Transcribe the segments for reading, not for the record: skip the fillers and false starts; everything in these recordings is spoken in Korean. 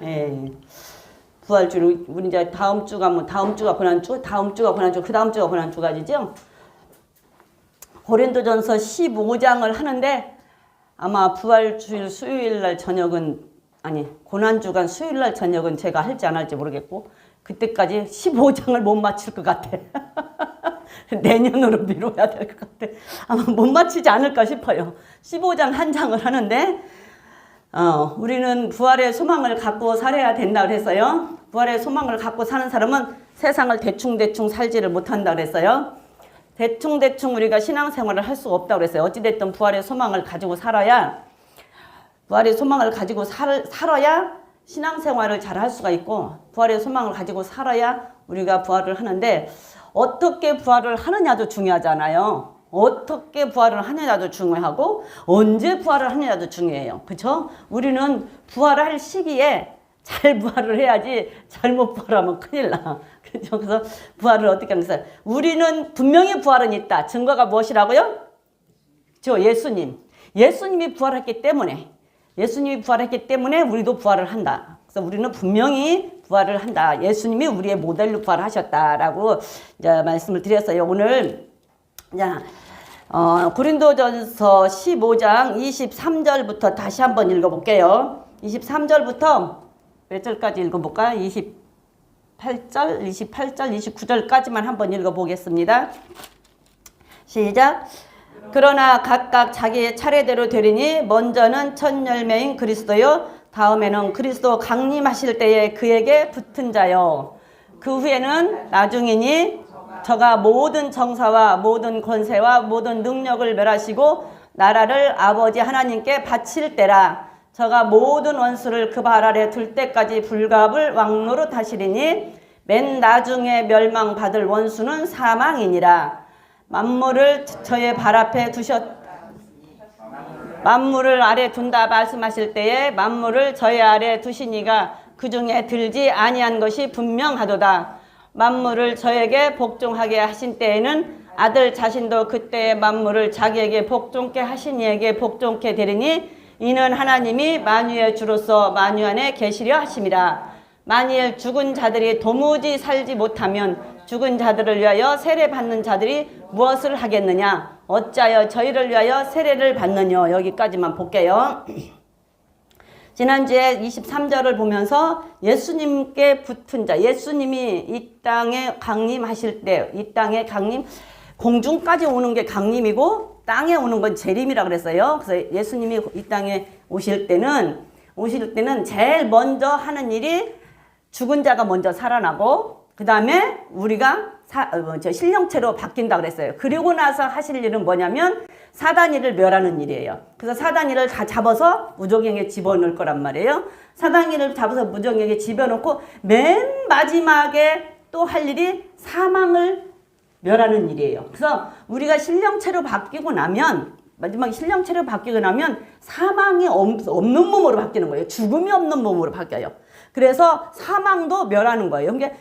예. 부활주를 우리 이제 다음 주가 뭐 다음 주가 고난주, 다음 주가 고난주, 그 다음 주가 고난주가지죠. 고린도전서 15장을 하는데 아마 부활주일 수요일 날 저녁은 아니 고난주간 수요일 날 저녁은 제가 할지 안 할지 모르겠고 그때까지 15장을 못 마칠 것 같아. 내년으로 미뤄야 될 것 같아. 아마 못 마치지 않을까 싶어요. 15장 한 장을 하는데 우리는 부활의 소망을 갖고 살아야 된다 그랬어요. 부활의 소망을 갖고 사는 사람은 세상을 대충대충 살지를 못한다 그랬어요. 대충대충 우리가 신앙생활을 할 수 없다고 그랬어요. 어찌됐든 부활의 소망을 가지고 살아야 부활의 소망을 가지고 살아야 신앙생활을 잘 할 수가 있고 부활의 소망을 가지고 살아야 우리가 부활을 하는데 어떻게 부활을 하느냐도 중요하잖아요. 어떻게 부활을 하느냐도 중요하고 언제 부활을 하느냐도 중요해요. 그렇죠? 우리는 부활할 시기에 잘 부활을 해야지 잘못 부활하면 큰일 나. 그렇죠? 그래서 부활을 어떻게 하면서 우리는 분명히 부활은 있다. 증거가 무엇이라고요? 저 예수님이 부활했기 때문에 우리도 부활을 한다. 그래서 우리는 분명히 부활을 한다. 예수님이 우리의 모델로 부활하셨다라고 이제 말씀을 드렸어요. 오늘 고린도전서 15장 23절부터 다시 한번 읽어볼게요. 23절부터 몇 절까지 읽어볼까? 28절, 29절까지만 한번 읽어보겠습니다. 시작. 그러나 각각 자기의 차례대로 되리니 먼저는 첫 열매인 그리스도요 다음에는 그리스도 강림하실 때에 그에게 붙은 자요 그 후에는 나중이니 저가 모든 정사와 모든 권세와 모든 능력을 멸하시고 나라를 아버지 하나님께 바칠 때라 저가 모든 원수를 그 발 아래 둘 때까지 불갑을 왕노릇 하시리니 맨 나중에 멸망받을 원수는 사망이니라 만물을 저의 발 앞에 만물을 아래 둔다 말씀하실 때에 만물을 저의 아래 두시니가 그 중에 들지 아니한 것이 분명하도다. 만물을 저에게 복종하게 하신 때에는 아들 자신도 그때의 만물을 자기에게 복종케 하신 이에게 복종케 되리니 이는 하나님이 만유의 주로서 만유 안에 계시려 하심이라. 만일 죽은 자들이 도무지 살지 못하면 죽은 자들을 위하여 세례 받는 자들이 무엇을 하겠느냐? 어찌하여 저희를 위하여 세례를 받느냐? 여기까지만 볼게요. 지난주에 23절을 보면서 예수님께 붙은 자, 예수님이 이 땅에 강림하실 때, 이 땅에 강림, 공중까지 오는 게 강림이고 땅에 오는 건 재림이라 그랬어요. 그래서 예수님이 이 땅에 오실 때는 제일 먼저 하는 일이 죽은 자가 먼저 살아나고 그 다음에 우리가 신령체로 바뀐다 그랬어요. 그리고 나서 하실 일은 뭐냐면 사단이를 멸하는 일이에요. 그래서 사단이를 다 잡아서 무저갱에 집어넣을 거란 말이에요. 사단이를 잡아서 무저갱에 집어넣고 맨 마지막에 또 할 일이 사망을 멸하는 일이에요. 그래서 우리가 신령체로 바뀌고 나면 마지막에 신령체로 바뀌고 나면 사망이 없는 몸으로 바뀌는 거예요. 죽음이 없는 몸으로 바뀌어요. 그래서 사망도 멸하는 거예요. 그러니까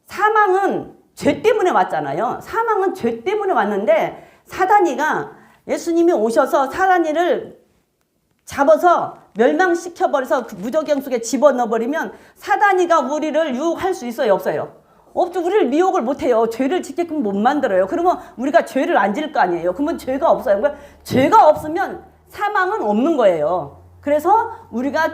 사망은 죄 때문에 왔잖아요. 사망은 죄 때문에 왔는데 사단이가 예수님이 오셔서 사단이를 잡아서 멸망시켜버려서 그 무저갱 속에 집어넣어버리면 사단이가 우리를 유혹할 수 있어요? 없어요? 없죠. 우리를 미혹을 못해요. 죄를 짓게끔 못 만들어요. 그러면 우리가 죄를 안 지을 거 아니에요. 그러면 죄가 없어요. 그러니까 죄가 없으면 사망은 없는 거예요. 그래서 우리가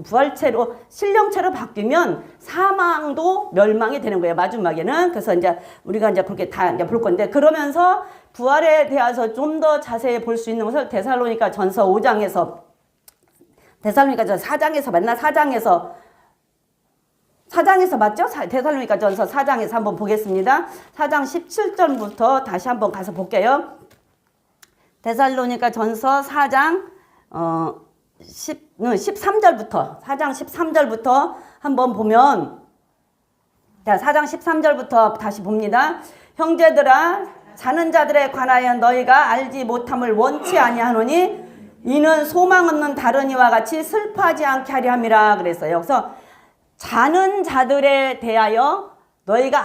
부활체로 신령체로 바뀌면 사망도 멸망이 되는 거예요. 마지막에는. 그래서 이제 우리가 이제 그렇게 다 이제 볼 건데 그러면서 부활에 대해서 좀 더 자세히 볼 수 있는 것을 데살로니가 전서 5장에서 데살로니가 전서 4장에서 맞나? 4장에서 맞죠? 데살로니가 전서 4장에서 한번 보겠습니다. 4장 17절부터 다시 한번 가서 볼게요. 데살로니가 전서 4장 13절부터 4장 13절부터 한번 보면 자 4장 13절부터 다시 봅니다. 형제들아 자는 자들에 관하여 너희가 알지 못함을 원치 아니하노니 이는 소망 없는 다른 이와 같이 슬퍼하지 않게 하려 함이라 그랬어요. 그래서 자는 자들에 대하여 너희가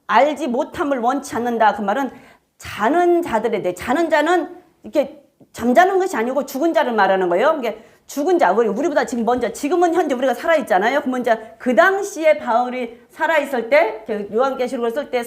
알지 못함을 원치 않는다. 그 말은 자는 자들에 대해 자는 자는 이렇게 잠자는 것이 아니고 죽은 자를 말하는 거예요. 이게 죽은 자, 우리보다 지금 먼저, 지금은 현재 우리가 살아있잖아요. 그러면 이제 그 당시에 바울이 살아있을 때, 요한계시록을 쓸 때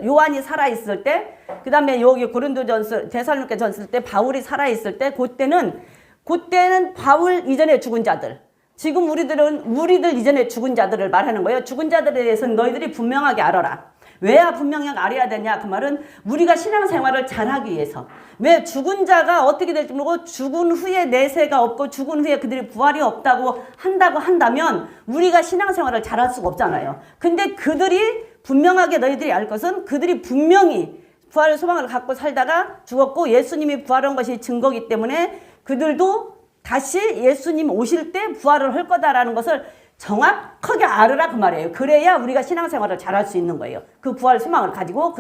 요한이 살아있을 때, 그 다음에 여기 고린도전서, 데살로니가전서 쓸 때 바울이 살아있을 때, 그때는 바울 이전에 죽은 자들, 지금 우리들 이전에 죽은 자들을 말하는 거예요. 죽은 자들에 대해서는 너희들이 분명하게 알아라. 왜 분명히 알아야 되냐? 그 말은 우리가 신앙생활을 잘하기 위해서. 왜 죽은 자가 어떻게 될지 모르고 죽은 후에 내세가 없고 죽은 후에 그들이 부활이 없다고 한다면 우리가 신앙생활을 잘할 수가 없잖아요. 근데 그들이 분명하게 너희들이 알 것은 그들이 분명히 부활의 소망을 갖고 살다가 죽었고 예수님이 부활한 것이 증거이기 때문에 그들도 다시 예수님 오실 때 부활을 할 거다라는 것을 정확하게 알으라 그 말이에요. 그래야 우리가 신앙생활을 잘할 수 있는 거예요. 그 부활 소망을 가지고.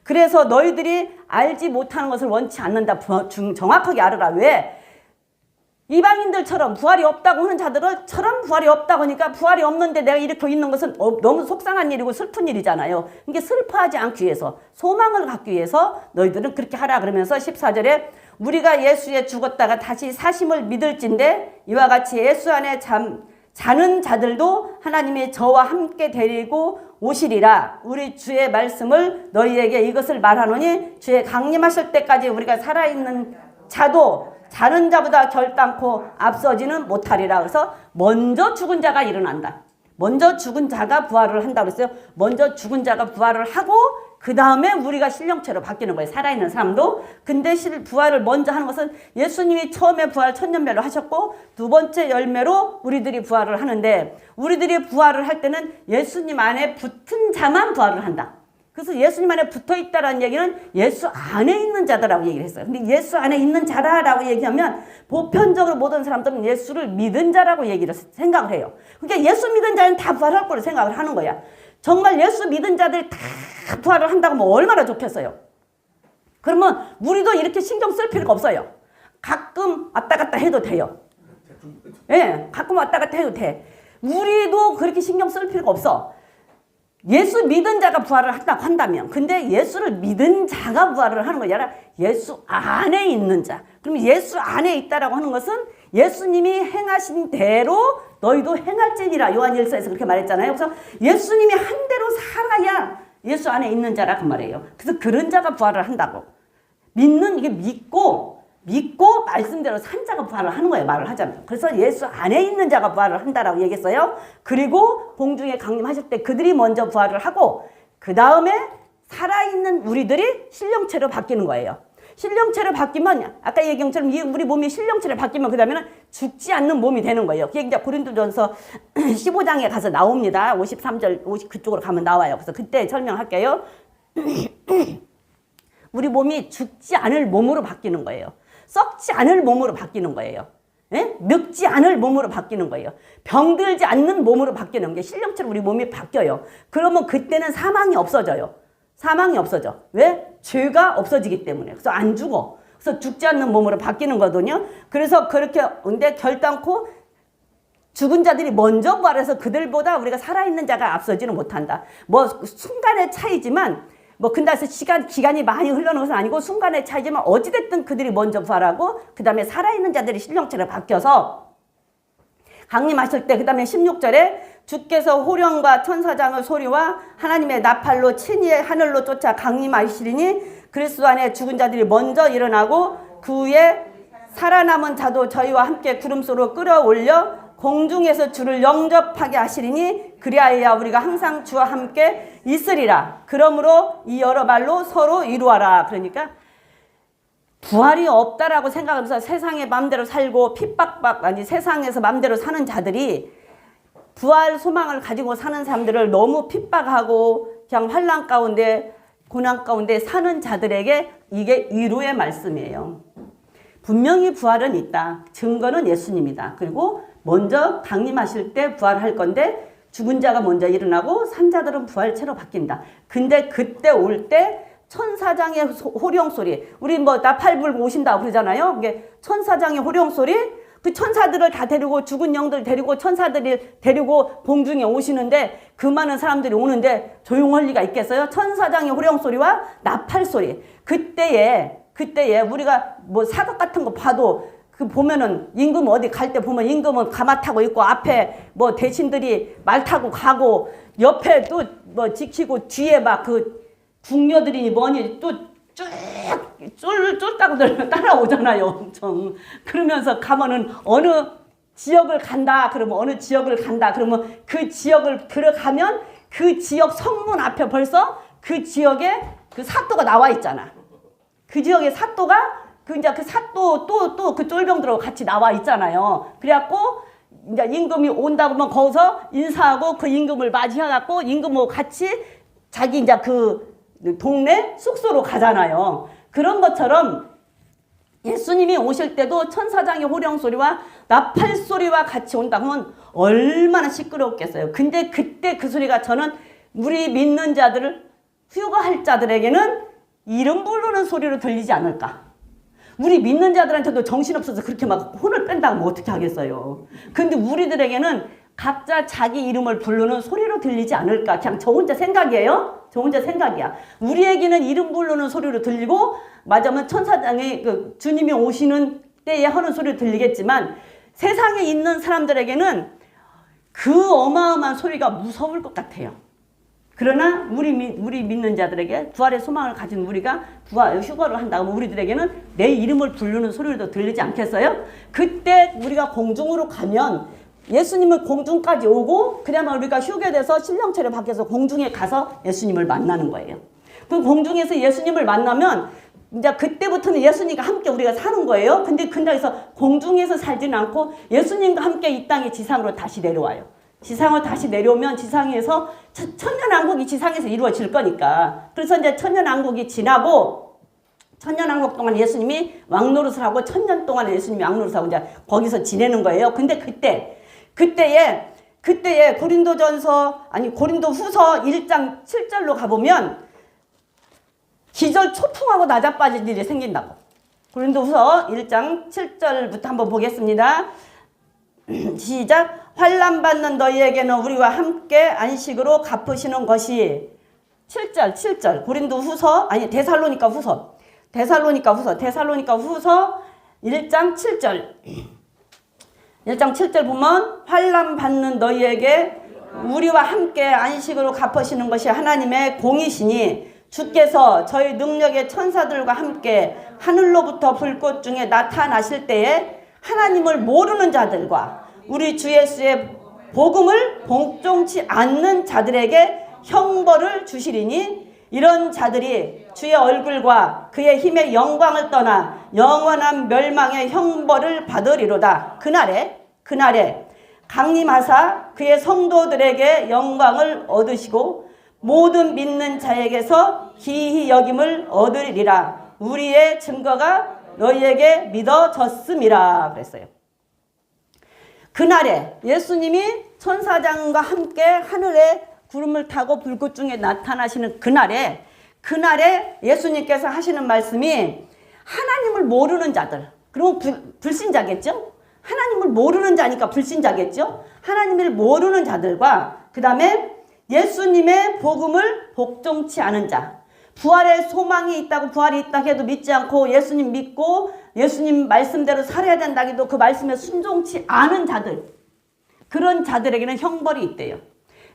그래서 너희들이 알지 못하는 것을 원치 않는다. 정확하게 알으라. 왜? 이방인들처럼 부활이 없다고 하는 자들처럼 부활이 없다고 하니까 부활이 없는데 내가 이렇게 있는 것은 너무 속상한 일이고 슬픈 일이잖아요. 이게 슬퍼하지 않기 위해서 소망을 갖기 위해서 너희들은 그렇게 하라 그러면서 14절에 우리가 예수에 죽었다가 다시 사심을 믿을진데 이와 같이 예수 안에 자는 자들도 하나님이 저와 함께 데리고 오시리라. 우리 주의 말씀을 너희에게 이것을 말하노니 주의 강림하실 때까지 우리가 살아있는 자도 자는 자보다 결단코 앞서지는 못하리라. 그래서 먼저 죽은 자가 일어난다. 먼저 죽은 자가 부활을 한다고 그랬어요. 먼저 죽은 자가 부활을 하고 그 다음에 우리가 신령체로 바뀌는 거예요. 살아있는 사람도. 근데 부활을 먼저 하는 것은 예수님이 처음에 부활 천년멸로 하셨고 두 번째 열매로 우리들이 부활을 하는데 우리들이 부활을 할 때는 예수님 안에 붙은 자만 부활을 한다. 그래서 예수님 안에 붙어있다라는 얘기는 예수 안에 있는 자다라고 얘기를 했어요. 근데 예수 안에 있는 자라라고 얘기하면 보편적으로 모든 사람들은 예수를 믿은 자라고 생각을 해요. 그러니까 예수 믿은 자는 다 부활할 거로 생각을 하는 거야. 정말 예수 믿은 자들이 다 부활을 한다고 하면 얼마나 좋겠어요. 그러면 우리도 이렇게 신경 쓸 필요가 없어요. 가끔 왔다 갔다 해도 돼요. 예, 가끔 왔다 갔다 해도 돼. 우리도 그렇게 신경 쓸 필요가 없어. 예수 믿은 자가 부활을 한다고 한다면, 근데 예수를 믿은 자가 부활을 하는 것이 아니라 예수 안에 있는 자. 그럼 예수 안에 있다라고 하는 것은 예수님이 행하신 대로 너희도 행할지니라. 요한일서에서 그렇게 말했잖아요. 그래서 예수님이 한 대로 살아야 예수 안에 있는 자라 그 말이에요. 그래서 그런 자가 부활을 한다고. 이게 믿고 말씀대로 산 자가 부활을 하는 거예요. 말을 하자면. 그래서 예수 안에 있는 자가 부활을 한다라고 얘기했어요. 그리고 공중에 강림하실 때 그들이 먼저 부활을 하고 그 다음에 살아있는 우리들이 신령체로 바뀌는 거예요. 신령체로 바뀌면 아까 얘기한 것처럼 우리 몸이 신령체로 바뀌면 그 다음에는 죽지 않는 몸이 되는 거예요. 그게 이제 고린도전서 15장에 가서 나옵니다. 53절 50 그쪽으로 가면 나와요. 그래서 그때 설명할게요. 우리 몸이 죽지 않을 몸으로 바뀌는 거예요. 썩지 않을 몸으로 바뀌는 거예요. 예? 늙지 않을 몸으로 바뀌는 거예요. 병들지 않는 몸으로 바뀌는 게 신령체로 우리 몸이 바뀌어요. 그러면 그때는 사망이 없어져요. 사망이 없어져. 왜? 죄가 없어지기 때문에. 그래서 안 죽어. 그래서 죽지 않는 몸으로 바뀌는 거거든요. 그래서 그렇게 근데 결단코 죽은 자들이 먼저 부활해서 그들보다 우리가 살아있는 자가 앞서지는 못한다. 순간의 차이지만 근데서 기간이 많이 흘러는 것은 아니고 순간의 차이지만 어찌됐든 그들이 먼저 부활하고 그 다음에 살아있는 자들이 신령체로 바뀌어서 강림하실 때 그 다음에 16절에 주께서 호령과 천사장의 소리와 하나님의 나팔로 친히 하늘로 쫓아 강림하시리니 그리스도 안에 죽은 자들이 먼저 일어나고 그 후에 살아남은 자도 저희와 함께 구름소로 끌어올려 공중에서 주를 영접하게 하시리니 그리하여 우리가 항상 주와 함께 있으리라. 그러므로 이 여러 말로 서로 이루어라. 그러니까 부활이 없다라고 생각하면서 세상의 맘대로 살고 세상에서 맘대로 사는 자들이 부활 소망을 가지고 사는 사람들을 너무 핍박하고 그냥 환난 가운데 고난 가운데 사는 자들에게 이게 위로의 말씀이에요. 분명히 부활은 있다. 증거는 예수님이다. 그리고 먼저 강림하실 때 부활할 건데 죽은 자가 먼저 일어나고 산 자들은 부활체로 바뀐다. 근데 그때 올 때 천사장의 호령 소리, 우리 나팔 불고 오신다고 그러잖아요. 이게 천사장의 호령 소리, 그 천사들을 다 데리고 죽은 영들 데리고 천사들이 데리고 공중에 오시는데 그 많은 사람들이 오는데 조용할 리가 있겠어요? 천사장의 호령 소리와 나팔 소리. 그때에 우리가 사극 같은 거 봐도 그 보면은 임금 어디 갈 때 보면 임금은 가마 타고 있고 앞에 뭐 대신들이 말 타고 가고 옆에 또 뭐 지키고 뒤에 막 그 궁녀들이 뭐니 또 쭉 쫄쫄따구들 따라오잖아요. 엄청. 그러면서 가면은 어느 지역을 간다. 그러면 어느 지역을 간다. 그러면 그 지역을 들어가면 그 지역 성문 앞에 벌써 그 지역에 그 사또가 나와 있잖아. 그 지역의 사또가 그 이제 그 사또 또 그 쫄병들하고 같이 나와 있잖아요. 그래갖고 이제 임금이 온다 그러면 거기서 인사하고 그 임금을 맞이해갖고 임금하고 같이 자기 이제 그 동네 숙소로 가잖아요. 그런 것처럼 예수님이 오실 때도 천사장의 호령 소리와 나팔 소리와 같이 온다 하면 얼마나 시끄럽겠어요. 근데 그때 그 소리가 저는 우리 믿는 자들을 휴거할 자들에게는 이름 부르는 소리로 들리지 않을까. 우리 믿는 자들한테도 정신없어서 그렇게 막 혼을 뺀다고 뭐 어떻게 하겠어요. 근데 우리들에게는 각자 자기 이름을 부르는 소리로 들리지 않을까. 그냥 저 혼자 생각이에요. 저 혼자 생각이야. 우리에게는 이름 부르는 소리로 들리고 맞으면 천사장의 그 주님이 오시는 때에 하는 소리로 들리겠지만 세상에 있는 사람들에게는 그 어마어마한 소리가 무서울 것 같아요. 그러나 우리 믿는 자들에게 부활의 소망을 가진 우리가 휴거를 한다고 하면 우리들에게는 내 이름을 부르는 소리도 들리지 않겠어요? 그때 우리가 공중으로 가면 예수님은 공중까지 오고 그러면 우리가 휴게돼서 신령체를 밖에서 공중에 가서 예수님을 만나는 거예요. 그럼 공중에서 예수님을 만나면 이제 그때부터는 예수님과 함께 우리가 사는 거예요. 근데 그날에서 공중에서 살지는 않고 예수님과 함께 이 땅의 지상으로 다시 내려와요. 지상으로 다시 내려오면 지상에서 천년왕국이 지상에서 이루어질 거니까. 그래서 이제 천년왕국이 지나고 천년왕국 동안 예수님이 왕노릇을 하고 천년 동안 예수님이 왕노릇을 하고 이제 거기서 지내는 거예요. 근데 그때에 고린도전서 고린도후서 1장 7절로 가보면 기절 초풍하고 나자빠질 일이 생긴다고. 고린도후서 1장 7절부터 한번 보겠습니다. 시작. 환난받는 너희에게는 우리와 함께 안식으로 갚으시는 것이 7절 데살로니가 후서 1장 7절 1장 7절 보면 환난받는 너희에게 우리와 함께 안식으로 갚으시는 것이 하나님의 공이시니 주께서 저희 능력의 천사들과 함께 하늘로부터 불꽃 중에 나타나실 때에 하나님을 모르는 자들과 우리 주 예수의 복음을 복종치 않는 자들에게 형벌을 주시리니 이런 자들이 주의 얼굴과 그의 힘의 영광을 떠나 영원한 멸망의 형벌을 받으리로다. 그날에 강림하사 그의 성도들에게 영광을 얻으시고 모든 믿는 자에게서 기히 여김을 얻으리라. 우리의 증거가 너희에게 믿어졌음이라 그랬어요. 그날에 예수님이 천사장과 함께 하늘에 구름을 타고 불꽃 중에 나타나시는 그날에 예수님께서 하시는 말씀이 하나님을 모르는 자들, 그럼 불신자겠죠? 하나님을 모르는 자니까 불신자겠죠? 하나님을 모르는 자들과 그 다음에 예수님의 복음을 복종치 않은 자, 부활의 소망이 있다고 부활이 있다 해도 믿지 않고 예수님 믿고 예수님 말씀대로 살아야 된다 해도 그 말씀에 순종치 않은 자들, 그런 자들에게는 형벌이 있대요.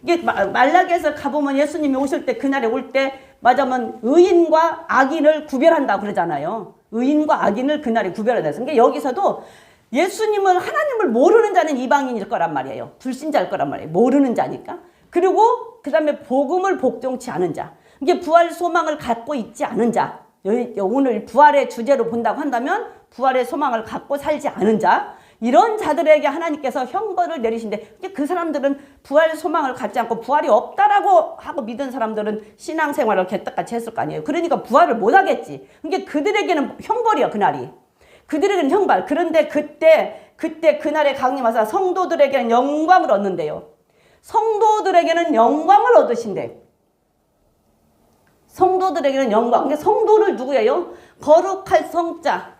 이게 말라기에서 가보면 예수님이 오실 때 그날에 올 때 맞으면 의인과 악인을 구별한다고 그러잖아요. 의인과 악인을 그날에 구별해야 돼서. 그러니까 여기서도 예수님을 하나님을 모르는 자는 이방인일 거란 말이에요. 불신자일 거란 말이에요. 모르는 자니까. 그리고 그 다음에 복음을 복종치 않은 자. 이게 부활 소망을 갖고 있지 않은 자. 오늘 부활의 주제로 본다고 한다면 부활의 소망을 갖고 살지 않은 자. 이런 자들에게 하나님께서 형벌을 내리신데 그 사람들은 부활 소망을 갖지 않고 부활이 없다라고 하고 믿은 사람들은 신앙생활을 개떡같이 했을 거 아니에요. 그러니까 부활을 못 하겠지. 그러니까 그들에게는 형벌이야, 그날이. 그들에게는 형벌. 그런데 그때 그날에 강림하사 성도들에게는 영광을 얻는데요. 성도들에게는 영광을 얻으신대. 성도들에게는 영광. 그러니까 성도를 누구예요? 거룩할 성자.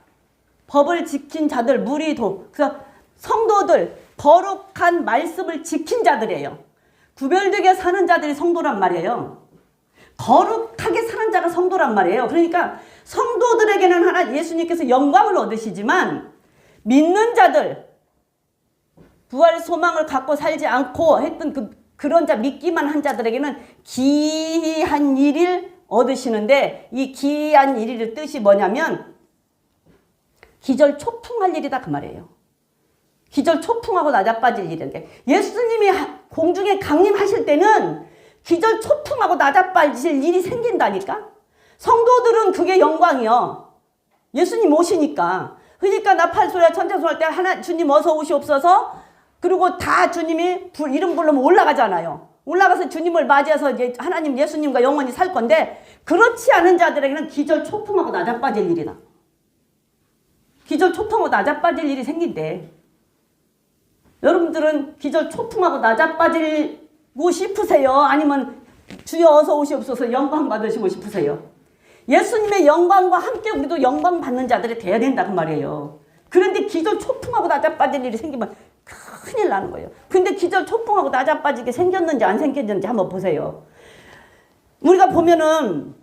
법을 지킨 자들, 무리도. 그래서 성도들, 거룩한 말씀을 지킨 자들이에요. 구별되게 사는 자들이 성도란 말이에요. 거룩하게 사는 자가 성도란 말이에요. 그러니까 성도들에게는 하나 예수님께서 영광을 얻으시지만 믿는 자들, 부활 소망을 갖고 살지 않고 했던 그런 자, 믿기만 한 자들에게는 기이한 일을 얻으시는데, 이 기이한 일의 뜻이 뭐냐면 기절초풍할 일이다 그 말이에요. 기절초풍하고 낮아빠질 일인데, 예수님이 공중에 강림하실 때는 기절초풍하고 낮아빠질 일이 생긴다니까. 성도들은 그게 영광이요. 예수님 오시니까. 그러니까 나팔소리와 천재소리 할 때 하나 주님 어서 오시옵소서. 그리고 다 주님이 이름 부르면 올라가잖아요. 올라가서 주님을 맞이해서 이제 하나님 예수님과 영원히 살 건데, 그렇지 않은 자들에게는 기절초풍하고 낮아빠질 일이다. 기절초풍하고 낮아빠질 일이 생긴대. 여러분들은 기절초풍하고 낮아빠지고 싶으세요? 아니면 주여 어서 오시옵소서 영광 받으시고 싶으세요? 예수님의 영광과 함께 우리도 영광 받는 자들이 돼야 된다 그 말이에요. 그런데 기절초풍하고 낮아빠질 일이 생기면 큰일 나는 거예요. 근데 기절초풍하고 낮아빠지게 생겼는지 안 생겼는지 한번 보세요. 우리가 보면은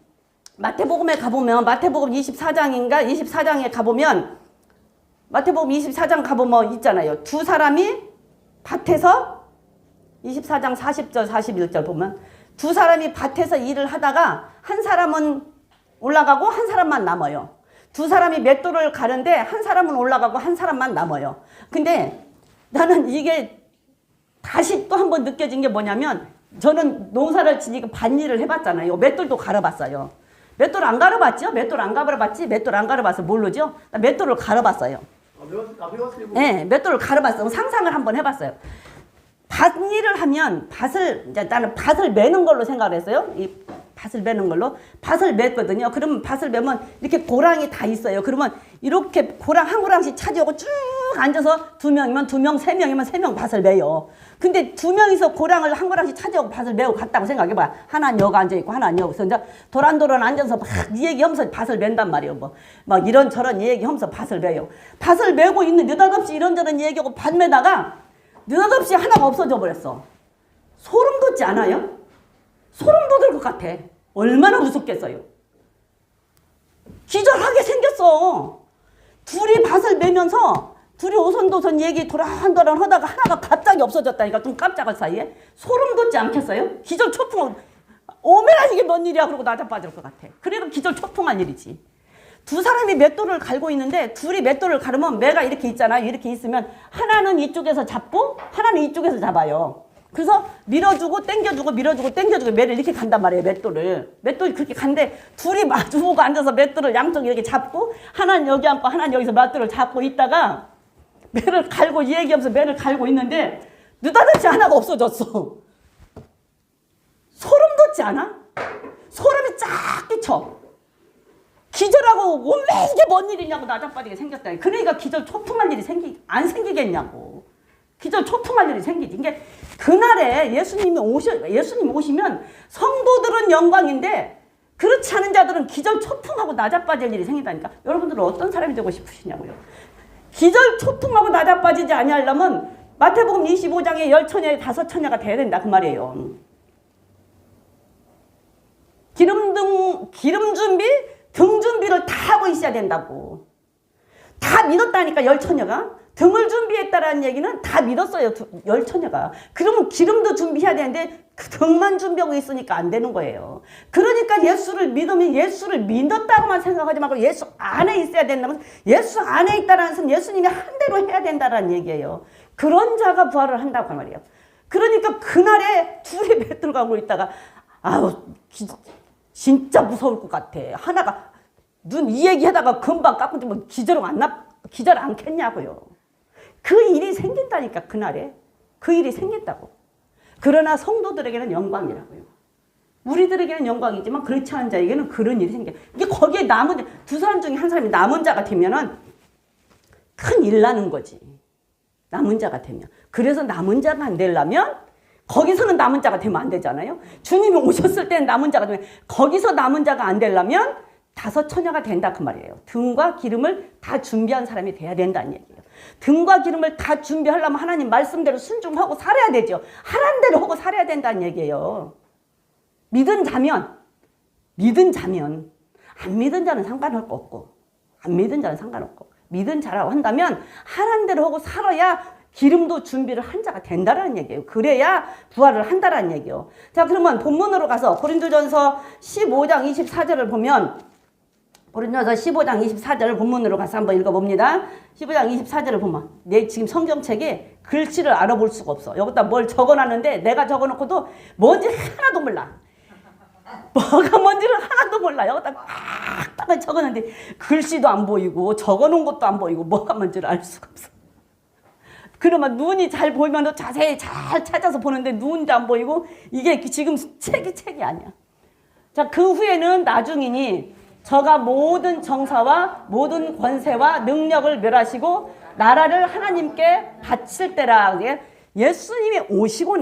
마태복음에 가보면, 마태복음 24장인가 24장에 가보면, 마태복음 24장 가보면 있잖아요. 두 사람이 밭에서, 24장 40절 41절 보면 두 사람이 밭에서 일을 하다가 한 사람은 올라가고 한 사람만 남아요. 두 사람이 맷돌을 가는데 한 사람은 올라가고 한 사람만 남아요. 근데 나는 이게 다시 또 한 번 느껴진 게 뭐냐면, 저는 농사를 지니까 밭일을 해봤잖아요. 맷돌도 갈아봤어요. 맷돌 안 갈아봤죠? 맷돌 안 갈아봤지? 맷돌 안 갈아봐서 모르죠? 나 맷돌을 갈아봤어요. 네, 맷돌을 갈아봤어요. 상상을 한번 해봤어요. 밭일을 하면 이제 나는 밭을 매는 걸로 생각을 했어요. 이 밭을 매는 걸로. 밭을 맸거든요. 그러면 밭을 매면 이렇게 고랑이 다 있어요. 그러면 이렇게 고랑 한 고랑씩 차지하고 쭉 앉아서 2명이면 2명, 3명이면 3명 밭을 매요. 근데 2명이서 고랑을 한 고랑씩 차지하고 밭을 매고 갔다고 생각해봐. 하나는 여기 앉아있고 하나는 여기서 이제 도란도란 앉아서 막 이 얘기하면서 밭을 맨단 말이에요. 막 이런저런 얘기하면서 밭을 매요. 밭을 매고 있는 느닷없이 이런저런 얘기하고 밭 매다가 느닷없이 하나가 없어져 버렸어. 소름 돋지 않아요? 소름 돋을 것 같아. 얼마나 무섭겠어요. 기절하게 생겼어. 둘이 밭을 매면서 둘이 오손도손 얘기 도란도란 하다가 하나가 갑자기 없어졌다니까. 좀 깜짝할 사이에. 소름 돋지 않겠어요? 기절 초풍. 오메라 이게 뭔 일이야 그러고 낮아 빠질 것 같아. 그러니까 기절 초풍한 일이지. 두 사람이 맷돌을 갈고 있는데, 둘이 맷돌을 가르면 매가 이렇게 있잖아요. 이렇게 있으면 하나는 이쪽에서 잡고 하나는 이쪽에서 잡아요. 그래서 밀어주고 당겨주고 밀어주고 당겨주고 매를 이렇게 간단 말이에요. 맷돌이 그렇게 간데, 둘이 마주보고 앉아서 맷돌을 양쪽 이렇게 잡고 하나는 여기 앉고 하나는 여기서 맷돌을 잡고 있다가 매를 갈고 이 얘기하면서 매를 갈고 있는데 느닷없이 하나가 없어졌어. 소름 돋지 않아? 소름이 쫙 끼쳐. 기절하고 왜 이게 뭔 일이냐고 나자빠지게 생겼다. 그러니까 기절 초풍할 일이 안 생기겠냐고. 기절 초풍할 일이 생기지. 이게 그날에 예수님 오시면 성도들은 영광인데, 그렇지 않은 자들은 기절 초풍하고 낮아빠질 일이 생긴다니까. 여러분들은 어떤 사람이 되고 싶으시냐고요. 기절 초풍하고 낮아빠지지 아니하려면 마태복음 25장에 10처녀에 5처녀가 돼야 된다 그 말이에요. 기름 준비, 등 준비를 다 하고 있어야 된다고. 다 믿었다니까 10처녀가. 등을 준비했다라는 얘기는 다 믿었어요. 10처녀가. 그러면 기름도 준비해야 되는데 그 등만 준비하고 있으니까 안 되는 거예요. 그러니까 예수를 믿으면 예수를 믿었다고만 생각하지 말고 예수 안에 있어야 된다면, 예수 안에 있다라는 것은 예수님이 한 대로 해야 된다라는 얘기예요. 그런 자가 부활을 한다고 말이에요. 그러니까 그날에 둘이 맷돌 가고 있다가 진짜 무서울 것 같아. 하나가 눈 이 얘기하다가 금방 깎고 좀 기절 않겠냐고요. 그 일이 생긴다니까. 그날에 그 일이 생겼다고. 그러나 성도들에게는 영광이라고요. 우리들에게는 영광이지만 그렇지 않은 자에게는 그런 일이 생겨. 이게 거기에 남은 두 사람 중에 한 사람이 남은 자가 되면은 큰일 나는 거지. 남은 자가 되면. 그래서 남은 자가 안 되려면 거기서는 남은 자가 되면 안 되잖아요. 주님이 오셨을 때는 남은 자가 되면, 거기서 남은 자가 안 되려면 5처녀가 된다 그 말이에요. 등과 기름을 다 준비한 사람이 돼야 된다는 얘기예요. 등과 기름을 다 준비하려면 하나님 말씀대로 순종하고 살아야 되죠. 하라는 대로 하고 살아야 된다는 얘기예요. 믿은 자면, 안 믿은 자는 상관없고, 믿은 자라고 한다면 하란 대로 하고 살아야 기름도 준비를 한 자가 된다라는 얘기예요. 그래야 부활을 한다라는 얘기예요. 자, 그러면 본문으로 가서 고린도전서 15장 24절을 보면, 고린도전서 15장 24절을 본문으로 가서 한번 읽어봅니다. 15장 24절을 보면 내 지금 성경책에 글씨를 알아볼 수가 없어. 여기다 뭘 적어놨는데 내가 적어놓고도 뭔지 하나도 몰라. 뭐가 뭔지를 하나도 몰라. 여기다 딱 적었는데 글씨도 안 보이고 적어놓은 것도 안 보이고 뭐가 뭔지를 알 수가 없어. 그러면 눈이 잘 보이면 자세히 잘 찾아서 보는데 눈도 안 보이고 이게 지금 책이 아니야. 자, 그 후에는 나중이니 저가 모든 정사와 모든 권세와 능력을 멸하시고 나라를 하나님께 바칠 때라. 예수님이 오시고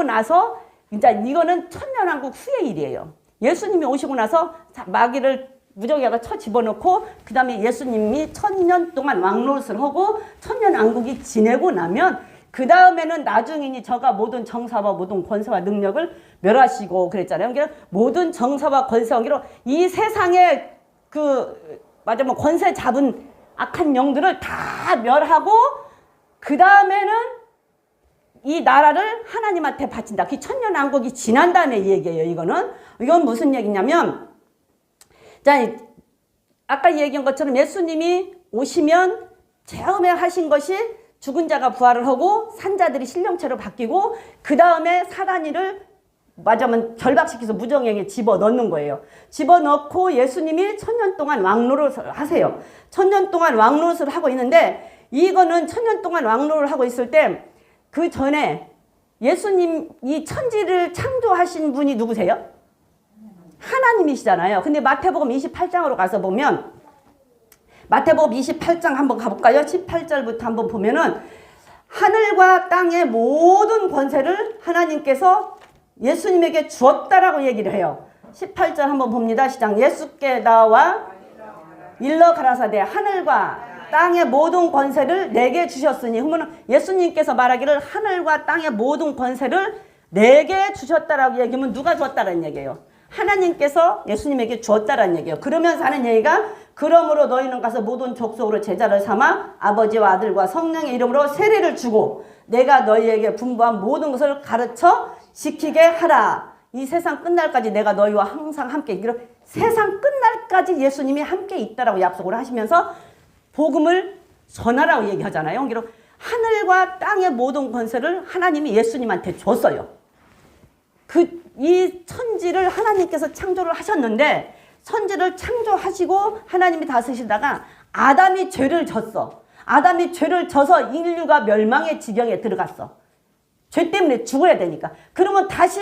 나서 이제 이거는 천년왕국 후의 일이에요. 예수님이 오시고 나서 마귀를 무적에다가 쳐 집어넣고 그 다음에 예수님이 1000년 동안 왕노릇을 하고 천년왕국이 지내고 나면 그 다음에는 나중이니 저가 모든 정사와 모든 권세와 능력을 멸하시고 그랬잖아요. 그러니까 모든 정사와 권세와 이 세상에 뭐 권세 잡은 악한 영들을 다 멸하고 그 다음에는 이 나라를 하나님한테 바친다. 그 천년왕국이 지난 다음에 얘기예요. 이건 무슨 얘기냐면, 자, 아까 얘기한 것처럼 예수님이 오시면 처음에 하신 것이 죽은 자가 부활을 하고 산자들이 신령체로 바뀌고 그 다음에 사단이를 맞으면 결박시켜서 무정행에 집어넣는 거예요. 집어넣고 예수님이 1000년 동안 왕노릇을 하세요. 1000년 동안 왕노릇을 하고 있는데 이거는 1000년 동안 왕노릇을 하고 있을 때 그 전에 예수님 이 천지를 창조하신 분이 누구세요? 하나님이시잖아요. 근데 마태복음 28장으로 가서 보면 마태복음 28장 한번 가볼까요? 18절부터 한번 보면은 하늘과 땅의 모든 권세를 하나님께서 예수님에게 주었다라고 얘기를 해요. 18절 한번 봅니다. 시작. 예수께 나와 일러 가라사대 하늘과 땅의 모든 권세를 내게 주셨으니, 그러면 예수님께서 말하기를 하늘과 땅의 모든 권세를 내게 주셨다라고 얘기하면 누가 주었다라는 얘기예요? 하나님께서 예수님에게 주었다라는 얘기예요. 그러면서 하는 얘기가 그러므로 너희는 가서 모든 족속으로 제자를 삼아 아버지와 아들과 성령의 이름으로 세례를 주고 내가 너희에게 분부한 모든 것을 가르쳐 지키게 하라. 이 세상 끝날까지 내가 너희와 항상 함께 있기로. 세상 끝날까지 예수님이 함께 있다라고 약속을 하시면서 복음을 전하라고 얘기하잖아요. 그래서 하늘과 땅의 모든 권세를 하나님이 예수님한테 줬어요. 이 천지를 하나님께서 창조를 하셨는데 천지를 창조하시고 하나님이 다스리시다가 아담이 죄를 졌어. 아담이 죄를 져서 인류가 멸망의 지경에 들어갔어. 죄 때문에 죽어야 되니까. 그러면 다시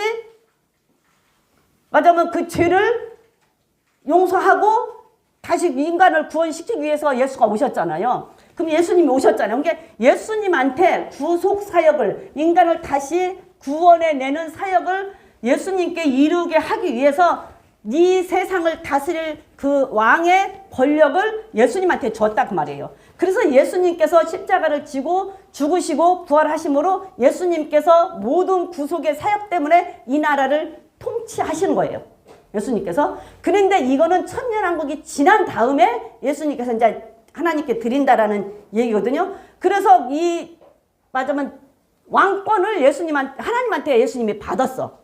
맞으면 그 죄를 용서하고 다시 인간을 구원시키기 위해서 예수가 오셨잖아요. 그럼 예수님이 오셨잖아요. 그러니까 예수님한테 구속 사역을, 인간을 다시 구원해내는 사역을 예수님께 이루게 하기 위해서 이 세상을 다스릴 그 왕의 권력을 예수님한테 줬다 그 말이에요. 그래서 예수님께서 십자가를 지고 죽으시고 부활하심으로 예수님께서 모든 구속의 사역 때문에 이 나라를 통치하시는 거예요. 예수님께서. 그런데 이거는 천년왕국이 지난 다음에 예수님께서 이제 하나님께 드린다라는 얘기거든요. 그래서 맞으면 왕권을 하나님한테 예수님이 받았어.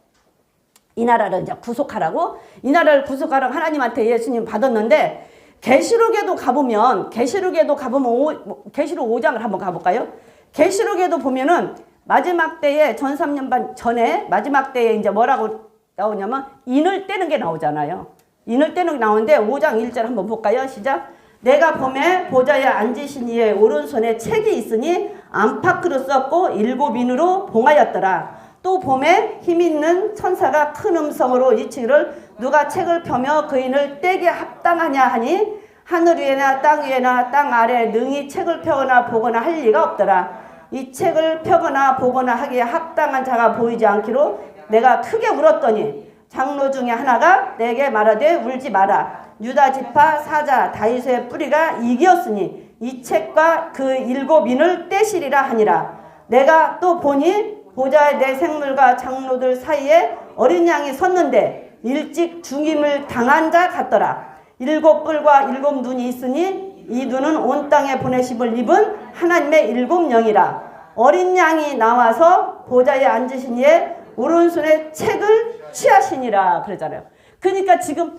이 나라를 이제 구속하라고. 이 나라를 구속하라고 하나님한테 예수님이 받았는데 계시록에도 가보면 계시록 5장을 한번 가볼까요? 계시록에도 보면은 마지막 때에 전 3년반 전에 마지막 때에 이제 뭐라고 나오냐면 인을 떼는 게 나오잖아요. 인을 떼는 게 나오는데 5장 1절 한번 볼까요? 시작. 내가 봄에 보좌에 앉으신 이의 오른손에 책이 있으니 안팎으로 썼고 7인으로 봉하였더라. 또 봄에 힘있는 천사가 큰 음성으로 이치기를 누가 책을 펴며 그 인을 떼게 합당하냐 하니 하늘 위에나 땅 위에나 땅 아래에 능히 책을 펴거나 보거나 할 리가 없더라. 이 책을 펴거나 보거나 하기에 합당한 자가 보이지 않기로 내가 크게 울었더니 장로 중에 하나가 내게 말하되 울지 마라. 유다 지파 사자 다윗의 뿌리가 이기었으니 이 책과 그 7인을 떼시리라 하니라. 내가 또 보니 보좌에 내 생물과 장로들 사이에 어린 양이 섰는데 일찍 죽임을 당한 자 같더라. 일곱 뿔과 일곱 눈이 있으니 이 눈은 온 땅에 보내심을 입은 하나님의 일곱 영이라. 어린 양이 나와서 보좌에 앉으신 이에 오른손에 책을 취하시니라 그러잖아요. 그러니까 지금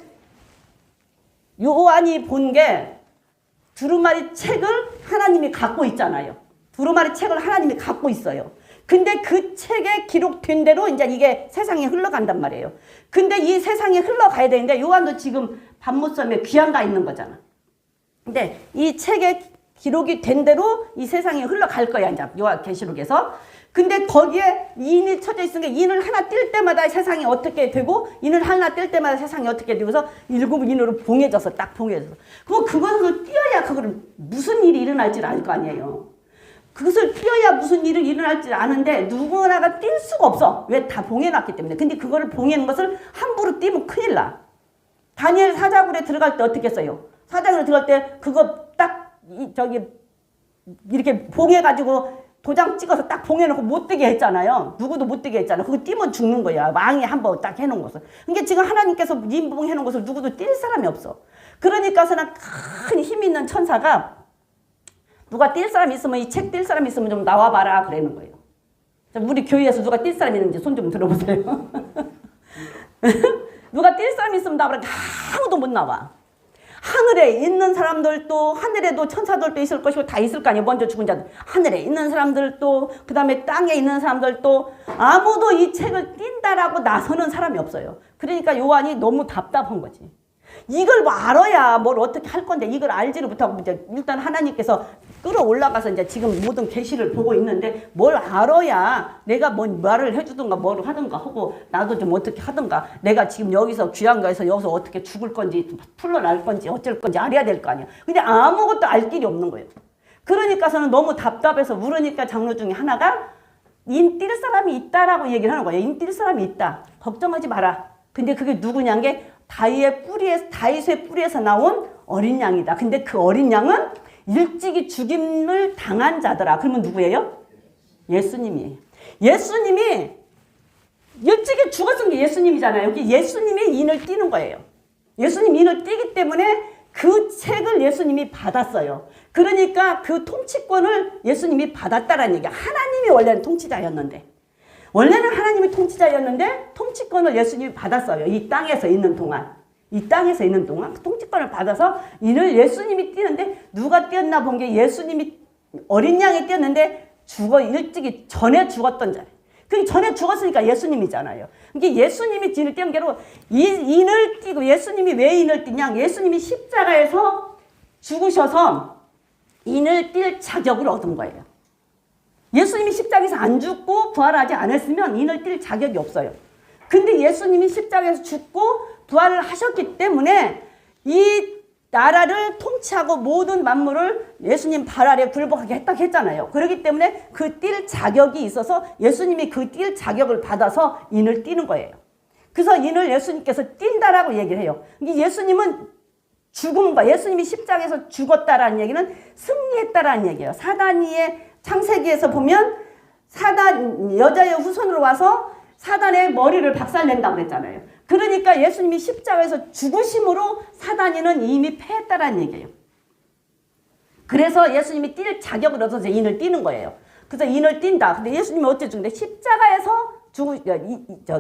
요한이 본 게 두루마리 책을 하나님이 갖고 있잖아요. 두루마리 책을 하나님이 갖고 있어요. 근데 그 책에 기록된 대로 이제 이게 세상에 흘러간단 말이에요. 근데 이 세상에 흘러가야 되는데 요한도 지금 밤무섬에 귀양가 있는 거잖아. 근데 이 책에 기록이 된 대로 이 세상에 흘러갈 거야, 이제 요한계시록에서. 근데 거기에 인이 쳐져 있으니까 인을 하나 뛸 때마다 세상이 어떻게 되고 인을 하나 뛸 때마다 세상이 어떻게 되고서 일곱 인으로 봉해져서 딱 봉해져서. 그럼 그것을 띄어야 그거를 무슨 일이 일어날지 알 거 아니에요. 그것을 띄어야 무슨 일이 일어날지 아는데 누구나가 뛸 수가 없어. 왜? 다 봉해놨기 때문에. 근데 그거를 봉해놓은 것을 함부로 띄면 큰일 나. 다니엘 사자굴에 들어갈 때 어떻게 했어요? 사자굴에 들어갈 때 그거 딱 이렇게 봉해가지고 도장 찍어서 딱 봉해놓고 못 뜨게 했잖아요. 누구도 못 뜨게 했잖아요. 그거 띄면 죽는 거야. 왕이 한번 딱 해놓은 것을. 그러니까 지금 하나님께서 인봉해놓은 것을 누구도 뛸 사람이 없어. 그러니까서는 큰 힘 있는 천사가 누가 뛸 사람 있으면 이 책 뛸 사람 있으면 좀 나와봐라 그러는 거예요. 우리 교회에서 누가 뛸 사람 있는지 손 좀 들어보세요. 누가 뛸 사람 있으면 나와봐라. 아무도 못 나와. 하늘에 있는 사람들도 하늘에도 천사들도 있을 것이고 다 있을 거 아니에요. 먼저 죽은 자들. 하늘에 있는 사람들도 그 다음에 땅에 있는 사람들도 아무도 이 책을 띈다라고 나서는 사람이 없어요. 그러니까 요한이 너무 답답한 거지. 이걸 뭐 알아야 뭘 어떻게 할 건데 이걸 알지를 못하고 이제 일단 하나님께서 끌어올라가서 이제 지금 모든 계시를 보고 있는데 뭘 알아야 내가 뭔 말을 해주든가 뭘 하든가 하고 나도 좀 어떻게 하든가 내가 지금 여기서 귀양가에서 여기서 어떻게 죽을 건지 풀러날 건지 어쩔 건지 알아야 될 거 아니야. 근데 아무것도 알 길이 없는 거예요. 그러니까서는 너무 답답해서 물으니까 장로 중에 하나가 인 뛸 사람이 있다라고 얘기를 하는 거예요. 인 뛸 사람이 있다. 걱정하지 마라. 근데 그게 누구냐는 게 다윗의 뿌리에서 나온 어린 양이다. 근데 그 어린 양은 일찍이 죽임을 당한 자더라. 그러면 누구예요? 예수님이에요. 예수님이 일찍이 죽었은 게 예수님이잖아요. 여기 예수님이 인을 띄는 거예요. 예수님 인을 띄기 때문에 그 책을 예수님이 받았어요. 그러니까 그 통치권을 예수님이 받았다라는 얘기야. 하나님이 원래는 통치자였는데. 원래는 하나님이 통치자였는데 통치권을 예수님이 받았어요. 이 땅에서 있는 동안. 이 땅에서 있는 동안 통치권을 받아서 이를 예수님이 띄는데 누가 띄었나 본 게 예수님이 어린 양이 띄었는데 일찍이 전에 죽었던 자래. 그 전에 죽었으니까 예수님이잖아요. 그게 예수님이 인을 띄는 게로 이 인을 띄고 예수님이 왜 인을 띄냐? 예수님이 십자가에서 죽으셔서 인을 띨 자격을 얻은 거예요. 예수님이 십자가에서 안 죽고 부활하지 않았으면 인을 띨 자격이 없어요. 근데 예수님이 십자가에서 죽고 부활을 하셨기 때문에 이 나라를 통치하고 모든 만물을 예수님 발 아래 굴복하게 했다고 했잖아요. 그렇기 때문에 그 띨 자격이 있어서 예수님이 그 띨 자격을 받아서 인을 띄는 거예요. 그래서 인을 예수님께서 띈다라고 얘기를 해요. 예수님은 죽음과 예수님이 십자가에서 죽었다라는 얘기는 승리했다라는 얘기예요. 사단이의 창세기에서 보면 사단 여자의 후손으로 와서 사단의 머리를 박살낸다고 그랬잖아요. 그러니까 예수님이 십자가에서 죽으심으로 사단이는 이미 패했다라는 얘기예요. 그래서 예수님이 뛸 자격을 얻어서 인을 띄는 거예요. 그래서 인을 띈다. 근데 예수님이 어째 죽는데 십자가에서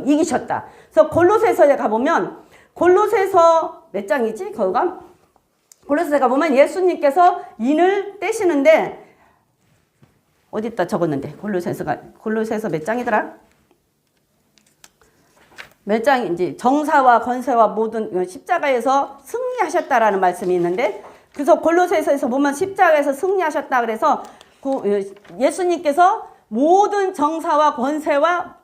이기셨다. 그래서 골로새서에 가보면 골로새서 몇 장이지? 거기가 골로새서 가보면 예수님께서 인을 떼시는데 어디다 적었는데 골로새서 몇 장이더라? 몇 장인지 정사와 권세와 모든 십자가에서 승리하셨다라는 말씀이 있는데 그래서 골로새서에서 보면 십자가에서 승리하셨다 그래서 예수님께서 모든 정사와 권세와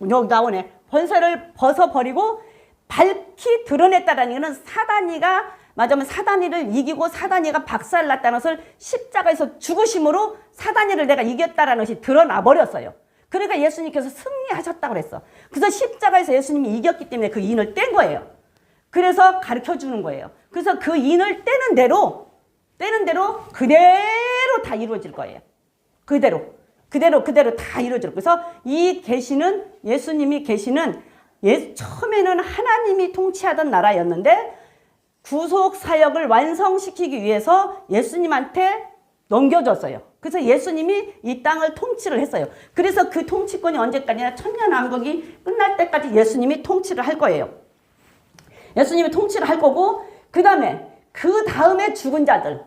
여기 나오네 권세를 벗어버리고 밝히 드러냈다라는 것은 사단이가 맞으면 사단이를 이기고 사단이가 박살났다는 것을 십자가에서 죽으심으로 사단이를 내가 이겼다라는 것이 드러나 버렸어요. 그러니까 예수님께서 승리하셨다고 그랬어. 그래서 십자가에서 예수님이 이겼기 때문에 그 인을 뗀 거예요. 그래서 가르쳐 주는 거예요. 그래서 그 인을 떼는 대로 그대로 다 이루어질 거예요. 그대로 다 이루어질 거예요. 그래서 이 계시는 예수님이 계시는 처음에는 하나님이 통치하던 나라였는데 구속 사역을 완성시키기 위해서 예수님한테 넘겨줬어요. 그래서 예수님이 이 땅을 통치를 했어요. 그래서 그 통치권이 언제까지나 천년왕국이 끝날 때까지 예수님이 통치를 할 거예요. 예수님이 통치를 할 거고, 그 다음에 죽은 자들,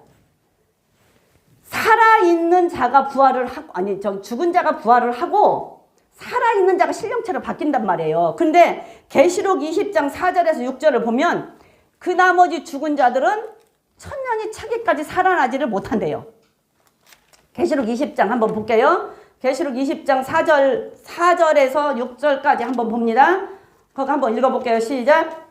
살아있는 자가 부활을 하고, 죽은 자가 부활을 하고 살아있는 자가 신령체로 바뀐단 말이에요. 근데 계시록 20장 4절에서 6절을 보면 그 나머지 죽은 자들은 천년이 차기까지 살아나지를 못한대요. 계시록 20장 한번 볼게요. 계시록 20장 4절에서 6절까지 한번 봅니다. 거기 한번 읽어볼게요. 시작.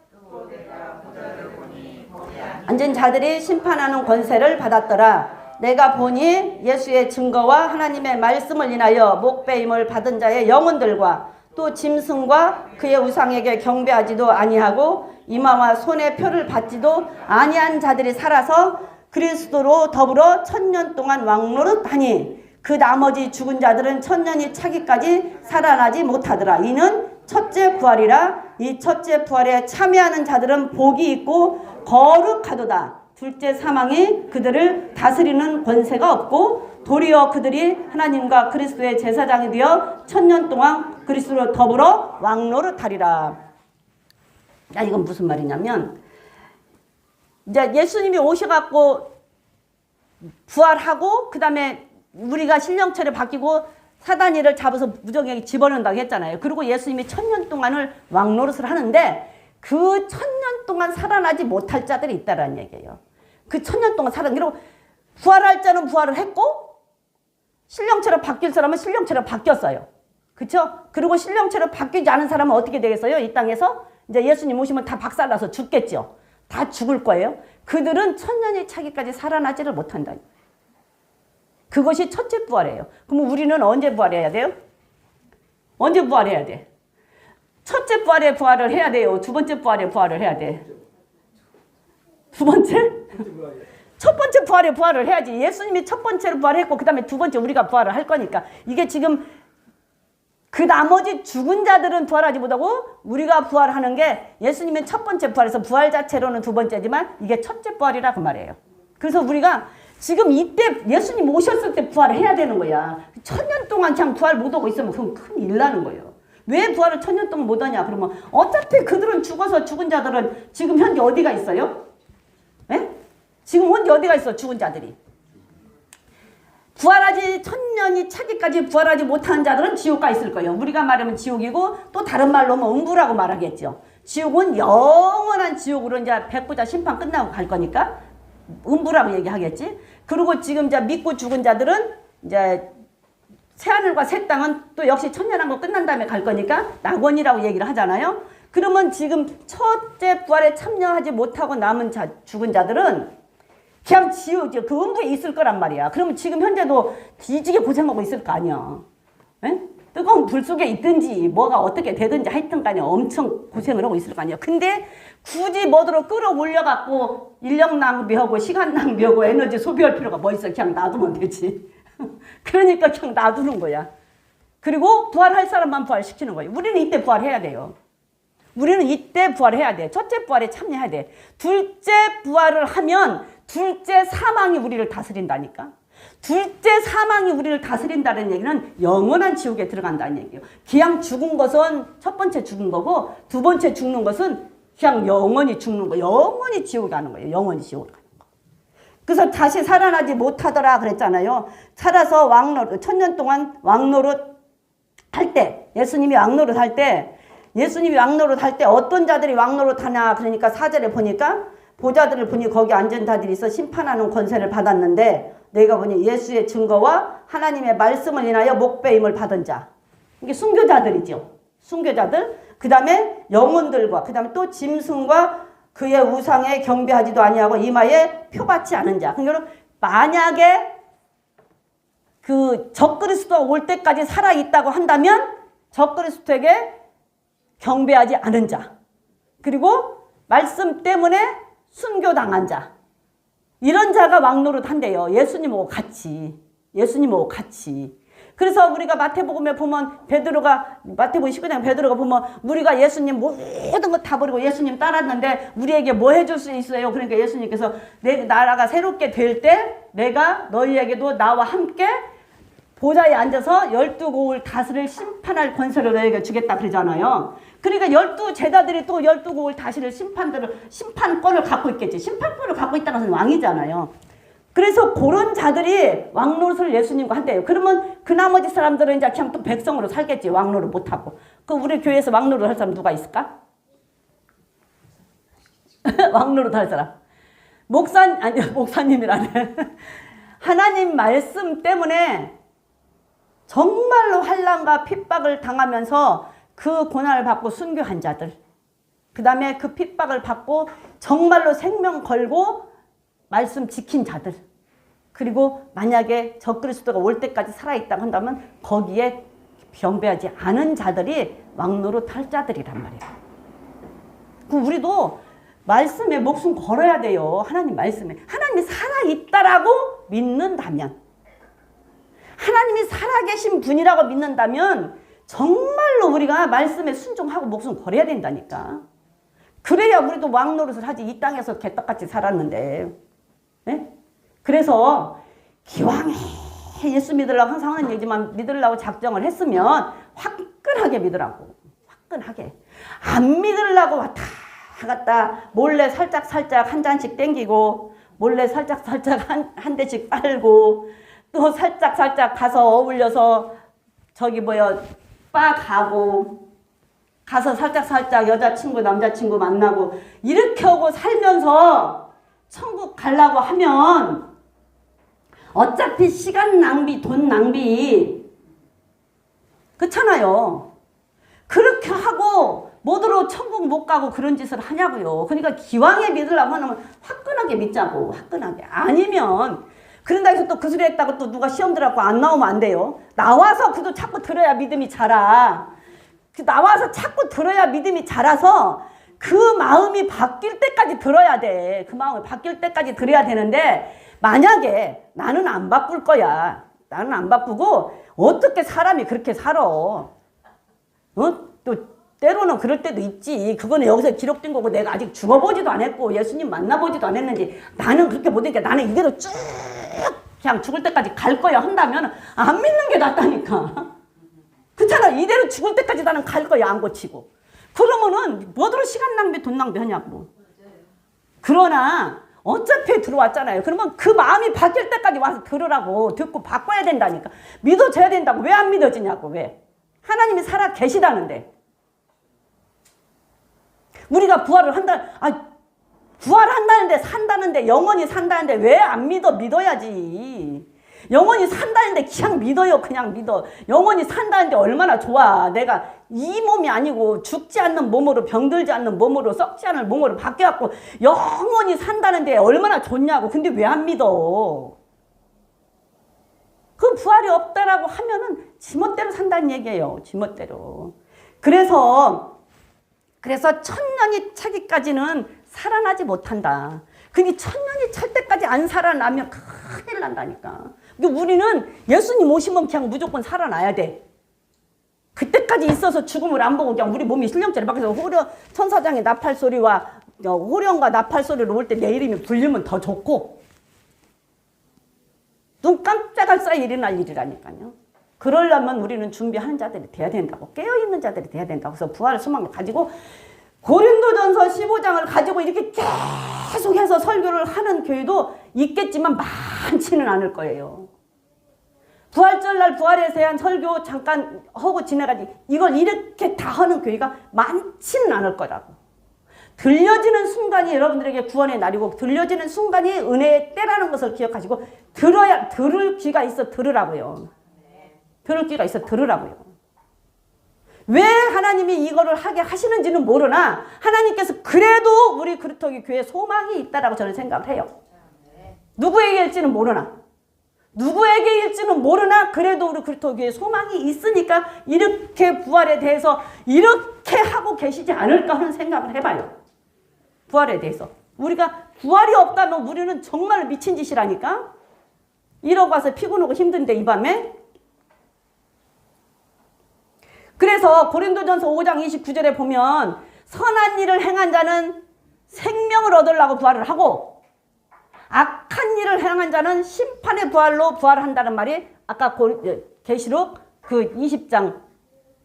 앉은 자들이 심판하는 권세를 받았더라. 내가 보니 예수의 증거와 하나님의 말씀을 인하여 목배임을 받은 자의 영혼들과 또 짐승과 그의 우상에게 경배하지도 아니하고 이마와 손에 표를 받지도 아니한 자들이 살아서 그리스도로 더불어 천년 동안 왕노릇하니 그 나머지 죽은 자들은 천년이 차기까지 살아나지 못하더라. 이는 첫째 부활이라. 이 첫째 부활에 참여하는 자들은 복이 있고 거룩하도다. 둘째 사망이 그들을 다스리는 권세가 없고 도리어 그들이 하나님과 그리스도의 제사장이 되어 천년 동안 그리스도로 더불어 왕노릇하리라. 이건 무슨 말이냐면, 이제 예수님이 오셔갖고 부활하고 그 다음에 우리가 신령체를 바뀌고 사단이를 잡아서 무정에게 집어넣는다고 했잖아요. 그리고 예수님이 천년 동안을 왕노릇을 하는데 그 천년 동안 살아나지 못할 자들이 있다라는 얘기예요. 그 천년 동안 그리고 부활할 자는 부활을 했고 신령체로 바뀔 사람은 신령체로 바뀌었어요. 그렇죠? 그리고 신령체로 바뀌지 않은 사람은 어떻게 되겠어요? 이 땅에서 이제 예수님 오시면 다 박살나서 죽겠죠. 다 죽을 거예요. 그들은 천년이 차기까지 살아나지를 못한다. 그것이 첫째 부활이에요. 그럼 우리는 언제 부활해야 돼요? 언제 부활해야 돼? 첫째 부활에 부활을 해야 돼요? 두 번째 부활에 부활을 해야 돼? 두 번째? 첫 번째 부활에 부활을 해야지. 예수님이 첫 번째로 부활했고 그 다음에 두 번째 우리가 부활을 할 거니까. 이게 지금 그 나머지 죽은 자들은 부활하지 못하고 우리가 부활하는 게 예수님은 첫 번째 부활에서 부활 자체로는 두 번째지만 이게 첫째 부활이라 그 말이에요. 그래서 우리가 지금 이때 예수님 오셨을 때 부활을 해야 되는 거야. 천년 동안 그냥 부활 못하고 있으면 그건 큰일 나는 거예요. 왜 부활을 천년 동안 못하냐? 그러면 어차피 그들은 죽어서 죽은 자들은 지금 현재 어디가 있어요? 에? 지금 현재 어디가 있어? 죽은 자들이. 부활하지 천년이 차기까지 부활하지 못한 자들은 지옥 가 있을 거예요. 우리가 말하면 지옥이고 또 다른 말로 하면 음부라고 말하겠죠. 지옥은 영원한 지옥으로 이제 백부자 심판 끝나고 갈 거니까 음부라고 얘기하겠지. 그리고 지금 이제 믿고 죽은 자들은 이제 새하늘과 새 땅은 또 역시 천년왕국 끝난 다음에 갈 거니까 낙원이라고 얘기를 하잖아요. 그러면 지금 첫째 부활에 참여하지 못하고 남은 죽은 자들은 그냥 지옥, 그 음부에 있을 거란 말이야. 그러면 지금 현재도 뒤지게 고생하고 있을 거 아니야. 에? 뜨거운 불 속에 있든지 뭐가 어떻게 되든지 하여튼 간에 엄청 고생을 하고 있을 거 아니야. 근데 굳이 뭐더러 끌어올려갖고 인력 낭비하고 시간 낭비하고 에너지 소비할 필요가 뭐 있어. 그냥 놔두면 되지. 그러니까 그냥 놔두는 거야. 그리고 부활할 사람만 부활시키는 거예요. 우리는 이때 부활해야 돼요. 우리는 이때 부활해야 돼. 첫째 부활에 참여해야 돼. 둘째 부활을 하면 둘째 사망이 우리를 다스린다니까. 둘째 사망이 우리를 다스린다는 얘기는 영원한 지옥에 들어간다는 얘기예요. 그냥 죽은 것은 첫 번째 죽은 거고 두 번째 죽는 것은 그냥 영원히 죽는 거. 영원히 지옥에 가는 거예요. 영원히 지옥에 가는 거. 그래서 다시 살아나지 못하더라 그랬잖아요. 살아서 왕노릇, 천년 동안 왕노릇 할 때, 예수님이 왕노릇 할 때 어떤 자들이 왕노릇 하냐. 그러니까 4절에 보니까 보좌들을 보니 거기 앉은 자들이 있어 심판하는 권세를 받았는데 내가 보니 예수의 증거와 하나님의 말씀을 인하여 목배임을 받은 자. 이게 순교자들이죠. 순교자들. 그 다음에 영혼들과 그 다음에 또 짐승과 그의 우상에 경배하지도 아니하고 이마에 표받지 않은 자. 그러니까 만약에 그 적그리스도가 올 때까지 살아있다고 한다면 적그리스도에게 경배하지 않은 자. 그리고 말씀 때문에 순교당한 자. 이런 자가 왕노릇 한대요. 예수님하고 같이. 예수님하고 같이. 그래서 우리가 마태복음에 보면 마태복음 19장 베드로가 보면 우리가 예수님 모든 거 다 버리고 예수님 따랐는데 우리에게 뭐 해줄 수 있어요? 그러니까 예수님께서 내 나라가 새롭게 될 때 내가 너희에게도 나와 함께 보좌에 앉아서 12고을 다스릴 심판할 권세를 너희에게 주겠다 그러잖아요. 그러니까 12제자들이 또 12고을 다스릴 심판권을 갖고 있겠지. 심판권을 갖고 있다는 것은 왕이잖아요. 그래서 그런 자들이 왕노릇을 예수님과 한대요. 그러면 그 나머지 사람들은 이제 그냥 또 백성으로 살겠지. 왕노릇 못하고. 그 우리 교회에서 왕노릇 할 사람 누가 있을까? 왕노릇 할 사람. 목사님이라네. 하나님 말씀 때문에 정말로 환난과 핍박을 당하면서 그 고난을 받고 순교한 자들. 그 다음에 그 핍박을 받고 정말로 생명 걸고 말씀 지킨 자들. 그리고 만약에 적그리스도가 올 때까지 살아있다고 한다면 거기에 변배하지 않은 자들이 왕노릇 할 자들이란 말이에요. 우리도 말씀에 목숨 걸어야 돼요. 하나님 말씀에. 하나님이 살아있다라고 믿는다면, 하나님이 살아계신 분이라고 믿는다면 정말로 우리가 말씀에 순종하고 목숨 걸어야 된다니까. 그래야 우리도 왕노릇을 하지. 이 땅에서 개떡같이 살았는데. 네? 그래서 기왕에 예수 믿으려고 항상 하는 얘기지만 믿으려고 작정을 했으면 화끈하게 믿으라고. 화끈하게. 안 믿으려고 왔다 갔다 몰래 살짝 한 잔씩 땡기고 몰래 살짝 한 대씩 빨고 또 살짝 가서 어울려서 바 가고 가서 살짝 여자친구 남자친구 만나고 이렇게 하고 살면서 천국 가려고 하면 어차피 시간 낭비, 돈 낭비. 그렇잖아요. 그렇게 하고 모두로 천국 못 가고 그런 짓을 하냐고요. 그러니까 기왕에 믿으려고 하면 화끈하게 믿자고. 화끈하게. 아니면 그런다 해서 또 그 소리 했다고 또 누가 시험 들어갖고 안 나오면 안 돼요. 나와서 그도 자꾸 들어야 믿음이 자라. 나와서 자꾸 들어야 믿음이 자라서 그 마음이 바뀔 때까지 들어야 돼. 그 마음이 바뀔 때까지 들어야 되는데 만약에 나는 안 바꿀 거야. 나는 안 바꾸고 어떻게 사람이 그렇게 살아. 또 때로는 그럴 때도 있지. 그거는 여기서 기록된 거고 내가 아직 죽어보지도 않았고 예수님 만나보지도 않았는지 나는 그렇게 못하니까 나는 이대로 쭉 그냥 죽을 때까지 갈 거야 한다면 안 믿는 게 낫다니까. 그렇잖아. 이대로 죽을 때까지 나는 갈 거야 안 고치고. 그러면은 뭐더러 시간 낭비 돈 낭비 하냐고. 그러나 어차피 들어왔잖아요. 그러면 그 마음이 바뀔 때까지 와서 들으라고. 듣고 바꿔야 된다니까. 믿어줘야 된다고. 왜 안 믿어지냐고. 왜? 하나님이 살아 계시다는데. 우리가 부활을 부활한다는데 산다는데 영원히 산다는데 왜 안 믿어? 믿어야지. 영원히 산다는데 그냥 믿어요. 그냥 믿어. 영원히 산다는데 얼마나 좋아. 내가 이 몸이 아니고 죽지 않는 몸으로 병들지 않는 몸으로 썩지 않는 몸으로 바뀌어갖고 영원히 산다는데 얼마나 좋냐고. 근데 왜 안 믿어? 그 부활이 없다라고 하면은 지멋대로 산다는 얘기예요. 지멋대로. 그래서 천년이 차기까지는 살아나지 못한다. 근데 천년이 찰 때까지 안 살아나면 큰일 난다니까. 우리는 예수님 오시면 그냥 무조건 살아나야 돼. 그때까지 있어서 죽음을 안 보고 그냥 우리 몸이 실령자리 밖에서 천사장의 나팔 소리와 호령과 나팔 소리를 올 때 내 이름이 불리면 더 좋고 눈 깜짝할 사이 일어날 일이라니까요. 그러려면 우리는 준비하는 자들이 돼야 된다고. 깨어있는 자들이 돼야 된다고. 그래서 부활의 소망을 가지고 고린도전서 15장을 가지고 이렇게 계속해서 설교를 하는 교회도 있겠지만 많지는 않을 거예요. 부활절날 부활에 대한 설교 잠깐 하고 지나가지 이걸 이렇게 다 하는 교회가 많지는 않을 거라고. 들려지는 순간이 여러분들에게 구원의 날이고 들려지는 순간이 은혜의 때라는 것을 기억하시고 들을 귀가 있어 들으라고요. 들을 귀가 있어 들으라고요. 왜 하나님이 이거를 하게 하시는지는 모르나 하나님께서 그래도 우리 그리스도교 교회에 소망이 있다라고 저는 생각을 해요. 누구에게일지는 모르나 그래도 우리 그리스도교 교회에 소망이 있으니까 이렇게 부활에 대해서 이렇게 하고 계시지 않을까 하는 생각을 해봐요. 부활에 대해서. 우리가 부활이 없다면 우리는 정말 미친 짓이라니까. 이러고 와서 피곤하고 힘든데 이 밤에 그래서 고린도전서 5장 29절에 보면 선한 일을 행한 자는 생명을 얻으려고 부활을 하고 악한 일을 행한 자는 심판의 부활로 부활한다는 말이 아까 계시록 그 20장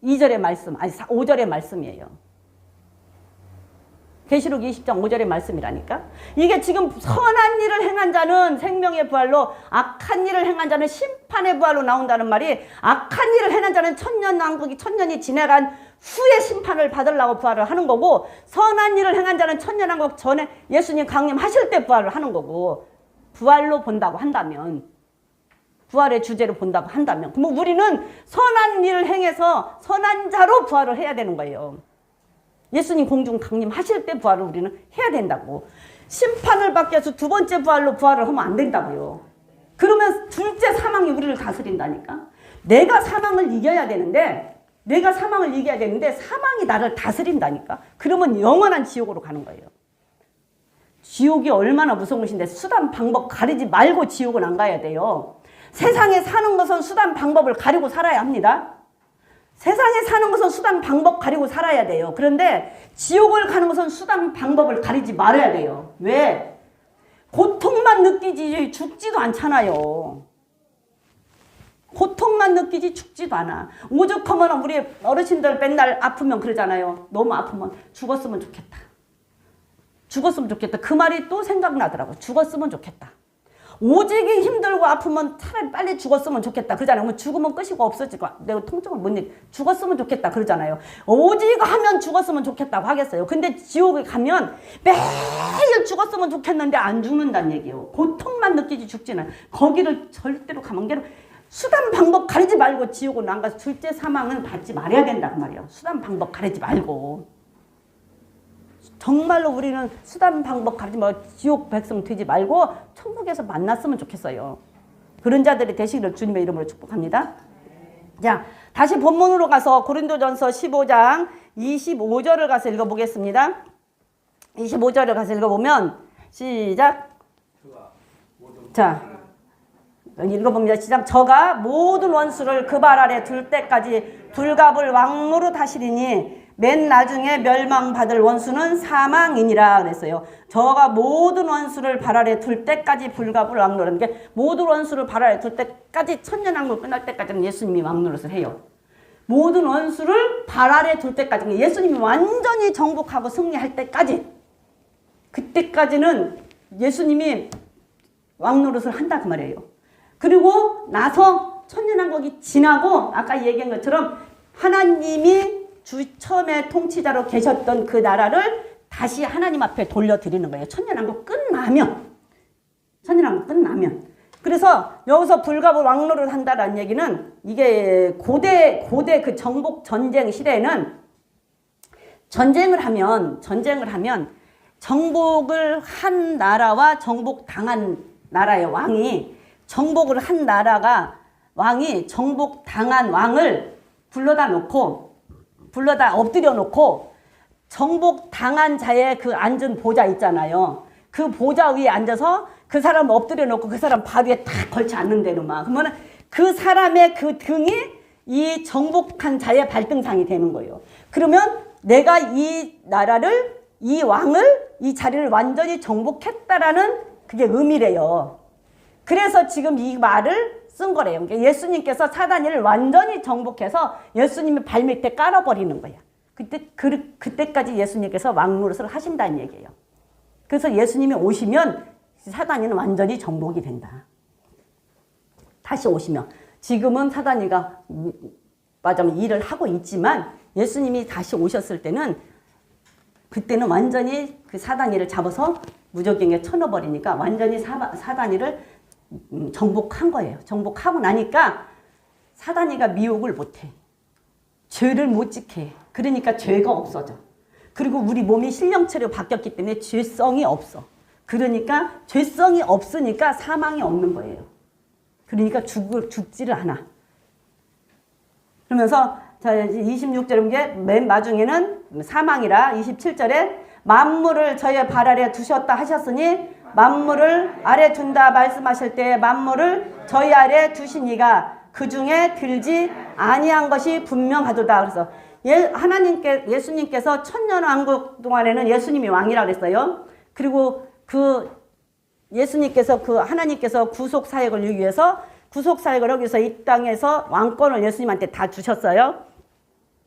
2절의 말씀, 아니 5절의 말씀이에요. 계시록 20장 5절의 말씀이라니까. 이게 지금 선한 일을 행한 자는 생명의 부활로 악한 일을 행한 자는 심판의 부활로 나온다는 말이 악한 일을 행한 자는 천년왕국이 천년이 지나간 후에 심판을 받으려고 부활을 하는 거고 선한 일을 행한 자는 천년왕국 전에 예수님 강림하실 때 부활을 하는 거고 부활로 본다고 한다면 부활의 주제로 본다고 한다면 그럼 우리는 선한 일을 행해서 선한 자로 부활을 해야 되는 거예요. 예수님 공중 강림하실 때 부활을 우리는 해야 된다고. 심판을 받기 위해서 두 번째 부활로 부활을 하면 안 된다고요. 그러면 둘째 사망이 우리를 다스린다니까. 내가 사망을 이겨야 되는데 사망이 나를 다스린다니까. 그러면 영원한 지옥으로 가는 거예요. 지옥이 얼마나 무서운 것인데 수단 방법 가리지 말고 지옥은 안 가야 돼요. 세상에 사는 것은 수단 방법을 가리고 살아야 합니다. 세상에 사는 것은 수단 방법 가리고 살아야 돼요. 그런데 지옥을 가는 것은 수단 방법을 가리지 말아야 돼요. 왜? 고통만 느끼지 죽지도 않잖아요. 고통만 느끼지 죽지도 않아. 오죽하면 우리 어르신들 맨날 아프면 그러잖아요. 너무 아프면 죽었으면 좋겠다. 죽었으면 좋겠다. 그 말이 또 생각나더라고. 죽었으면 좋겠다. 오직이 힘들고 아프면 차라리 빨리 죽었으면 좋겠다 그러잖아요. 그러면 죽으면 끝이고 없어지고 내가 통증을 못 느끼 죽었으면 좋겠다 그러잖아요. 오직 하면 죽었으면 좋겠다고 하겠어요. 근데 지옥에 가면 매일 죽었으면 좋겠는데 안 죽는다는 얘기예요. 고통만 느끼지 죽지는. 거기를 절대로 가면 수단 방법 가리지 말고 지옥은 안 가서 둘째 사망은 받지 말아야 된다 그 말이에요. 수단 방법 가리지 말고. 정말로 우리는 수단 방법 가리지 말고 지옥 백성 되지 말고 천국에서 만났으면 좋겠어요. 그런 자들이 되시기를 주님의 이름으로 축복합니다. 자, 다시 본문으로 가서 고린도전서 15장 25절을 가서 읽어보겠습니다. 25절을 가서 읽어보면 시작. 자, 읽어봅니다. 시작. 저가 모든 원수를 그 발 아래 둘 때까지 불갑을 왕노릇 하시리니 맨 나중에 멸망받을 원수는 사망이니라 그랬어요. 저가 모든 원수를 발 아래 둘 때까지 불갑을 왕노릇하는 게 모든 원수를 발 아래 둘 때까지 천년왕국 끝날 때까지는 예수님이 왕노릇을 해요. 모든 원수를 발 아래 둘 때까지 예수님이 완전히 정복하고 승리할 때까지 그때까지는 예수님이 왕노릇을 한다 그 말이에요. 그리고 나서 천년왕국이 지나고 아까 얘기한 것처럼 하나님이 처음에 통치자로 계셨던 그 나라를 다시 하나님 앞에 돌려드리는 거예요. 천년왕국 끝나면. 그래서 여기서 불갑을 왕노릇 한다라는 얘기는 이게 고대 그 정복 전쟁 시대에는 전쟁을 하면 정복을 한 나라와 정복당한 나라의 왕이 정복을 한 나라가 왕이 정복당한 왕을 불러다 엎드려 놓고 정복당한 자의 그 앉은 보좌 있잖아요. 그 보좌 위에 앉아서 그 사람 엎드려 놓고 그 사람 바위에 탁 걸쳐 앉는다는 말. 그러면 그 사람의 그 등이 이 정복한 자의 발등상이 되는 거예요. 그러면 내가 이 나라를 이 왕을 이 자리를 완전히 정복했다라는 그게 의미래요. 그래서 지금 이 말을 쓴 거래요. 그러니까 예수님께서 사단이를 완전히 정복해서 예수님의 발밑에 깔아버리는 거야. 그때까지 예수님께서 왕노릇을 하신다는 얘기예요. 그래서 예수님이 오시면 사단이는 완전히 정복이 된다. 다시 오시면. 지금은 사단이가 맞으면 일을 하고 있지만 예수님이 다시 오셨을 때는 그때는 완전히 그 사단이를 잡아서 무저갱에 쳐넣어버리니까 완전히 사단이를 정복한 거예요. 정복하고 나니까 사단이가 미혹을 못해. 죄를 못 지켜. 그러니까 죄가 없어져. 그리고 우리 몸이 신령체로 바뀌었기 때문에 죄성이 없어. 그러니까 죄성이 없으니까 사망이 없는 거예요. 그러니까 죽지를 않아. 그러면서 26절에 맨 마중에는 사망이라 27절에 만물을 저의 발 아래 두셨다 하셨으니 만물을 아래 둔다 말씀하실 때 만물을 저희 아래 두시니가 그 중에 들지 아니한 것이 분명하도다. 그래서 예수님께서 천년왕국 동안에는 예수님이 왕이라 그랬어요. 그리고 예수님께서 하나님께서 구속 사역을 하기 위해서 구속 사역을 하기 위해서 이 땅에서 왕권을 예수님한테 다 주셨어요.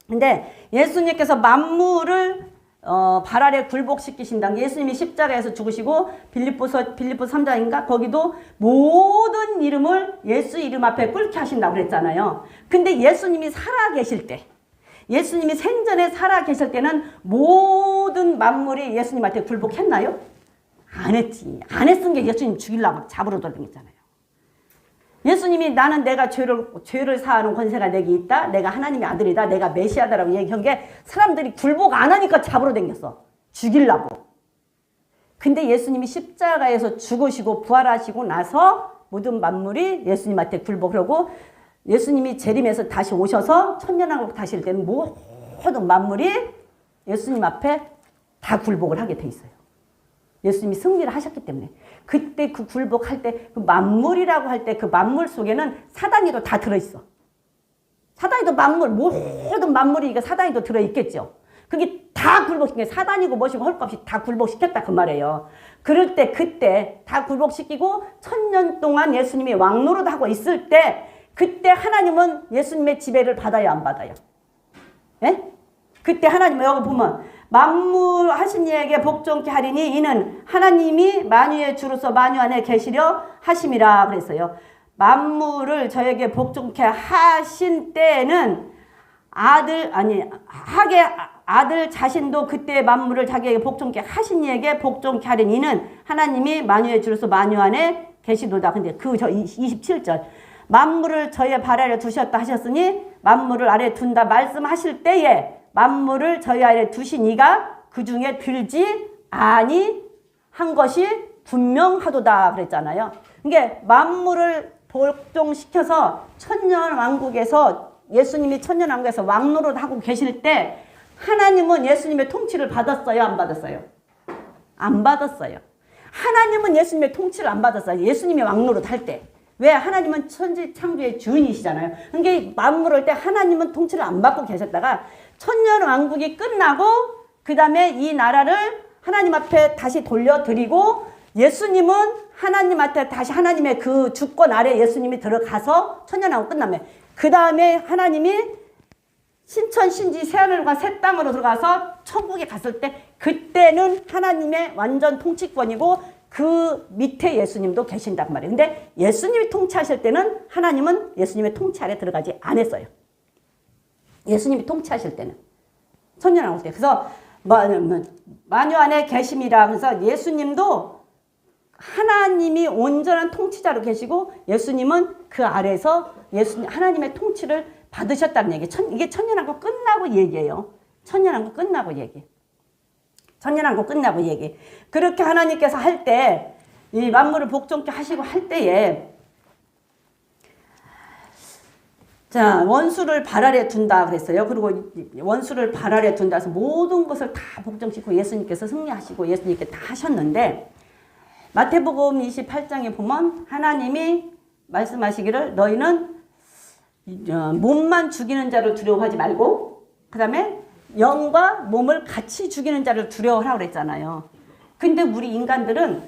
근데 예수님께서 만물을 발 아래 굴복시키신다. 예수님이 십자가에서 죽으시고 빌립보 3장인가 거기도 모든 이름을 예수 이름 앞에 꿇게 하신다고 그랬잖아요. 근데 예수님이 살아계실 때, 예수님이 생전에 살아계실 때는 모든 만물이 예수님한테 굴복했나요? 안 했지. 안 했은 게 예수님 죽이려고 막 잡으러 돌아다녔잖아요. 예수님이 나는 내가 죄를 사하는 권세가 내게 있다. 내가 하나님의 아들이다. 내가 메시아다라고 얘기한 게 사람들이 굴복 안 하니까 잡으러 다녔어. 죽이려고. 근데 예수님이 십자가에서 죽으시고 부활하시고 나서 모든 만물이 예수님한테 굴복하고 예수님이 재림에서 다시 오셔서 천년왕국 다실 때는 모든 만물이 예수님 앞에 다 굴복을 하게 돼 있어요. 예수님이 승리를 하셨기 때문에. 그때 그 굴복할 때 그 만물이라고 할 때 그 만물 속에는 사단이도 다 들어있어. 사단이도 모든 만물이니까 사단이도 들어있겠죠. 그게 다 굴복시킨 게 사단이고 뭐시고 할 것 없이 다 굴복시켰다 그 말이에요. 그럴 때 그때 다 굴복시키고 1000년 동안 예수님이 왕노릇하고 있을 때 그때 하나님은 예수님의 지배를 받아요 안 받아요? 예? 그때 하나님은 여기 보면 만물 하신 이에게 복종케 하리니 이는 하나님이 만유의 주로서 만유 안에 계시려 하심이라 그랬어요. 만물을 저에게 복종케 하신 때에는 아들 자신도 그때 만물을 자기에게 복종케 하신 이에게 복종케 하리니 이는 하나님이 만유의 주로서 만유 안에 계시도다. 근데 27절 만물을 저의 발 아래 두셨다 하셨으니 만물을 아래 둔다 말씀하실 때에 만물을 저희 아래 두신 이가 그 중에 들지 아니한 것이 분명하도다 그랬잖아요. 그러니까 만물을 복종시켜서 천년왕국에서 예수님이 천년왕국에서 왕노릇하고 계실 때 하나님은 예수님의 통치를 받았어요? 안 받았어요? 안 받았어요. 하나님은 예수님의 통치를 안 받았어요. 예수님이 왕노릇할 때. 왜? 하나님은 천지 창조의 주인이시잖아요. 그러니까 만물을 할 때 하나님은 통치를 안 받고 계셨다가 천년왕국이 끝나고 그 다음에 이 나라를 하나님 앞에 다시 돌려드리고 예수님은 하나님한테 다시 하나님의 그 주권 아래 예수님이 들어가서 천년왕국 끝나면 그 다음에 하나님이 신천 신지 새하늘과 새 땅으로 들어가서 천국에 갔을 때 그때는 하나님의 완전 통치권이고 그 밑에 예수님도 계신단 말이에요. 근데 예수님이 통치하실 때는 하나님은 예수님의 통치 아래 들어가지 않았어요. 예수님이 통치하실 때는 천년왕국 때. 그래서 만유 안에 계심이라. 그래서 예수님도 하나님이 온전한 통치자로 계시고 예수님은 그 아래서 하나님의 통치를 받으셨다는 얘기. 이게 천년왕국 끝나고 얘기예요. 천년왕국 끝나고 얘기. 천년왕국 끝나고 얘기. 그렇게 하나님께서 할 때 이 만물을 복종케 하시고 할 때에 자, 원수를 발 아래 둔다 그랬어요. 그리고 원수를 발 아래 둔다 해서 모든 것을 다 복종시키고 예수님께서 승리하시고 예수님께 다 하셨는데 마태복음 28장에 보면 하나님이 말씀하시기를 너희는 몸만 죽이는 자를 두려워하지 말고 그 다음에 영과 몸을 같이 죽이는 자를 두려워하라고 그랬잖아요. 근데 우리 인간들은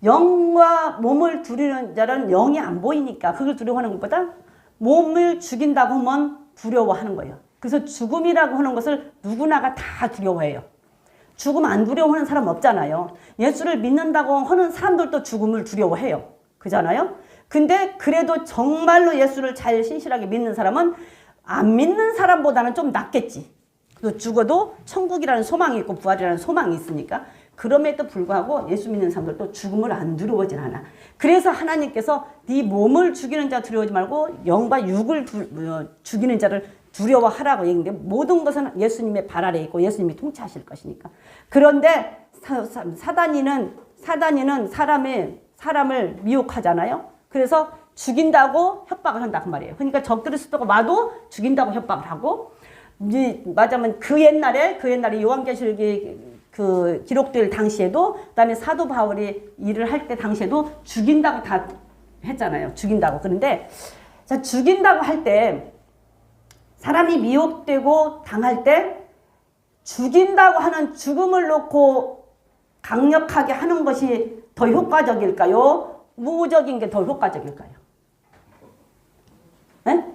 영과 몸을 두려워하는 자는 영이 안 보이니까 그걸 두려워하는 것보다 몸을 죽인다고 하면 두려워하는 거예요. 그래서 죽음이라고 하는 것을 누구나가 다 두려워해요. 죽음 안 두려워하는 사람 없잖아요. 예수를 믿는다고 하는 사람들도 죽음을 두려워해요. 그잖아요. 근데 그래도 정말로 예수를 잘 신실하게 믿는 사람은 안 믿는 사람보다는 좀 낫겠지. 또 죽어도 천국이라는 소망이 있고 부활이라는 소망이 있으니까 그럼에도 불구하고 예수 믿는 사람들도 죽음을 안 두려워하진 않아. 그래서 하나님께서 네 몸을 죽이는 자 두려워하지 말고 영과 육을 죽이는 자를 두려워하라고 얘기했는데 모든 것은 예수님의 발 아래 있고 예수님이 통치하실 것이니까. 그런데 사단이는 사람을 미혹하잖아요. 그래서 죽인다고 협박을 한다 그 말이에요. 그러니까 적그리스도가 와도 죽인다고 협박을 하고 맞으면 그 옛날에 요한계시록이 그 기록될 당시에도 그다음에 사도 바울이 일을 할 때 당시에도 죽인다고 다 했잖아요. 죽인다고. 그런데 자, 죽인다고 할 때, 사람이 미혹되고 당할 때 죽인다고 하는 죽음을 놓고 강력하게 하는 것이 더 효과적일까요? 우호적인 게 더 효과적일까요? 네?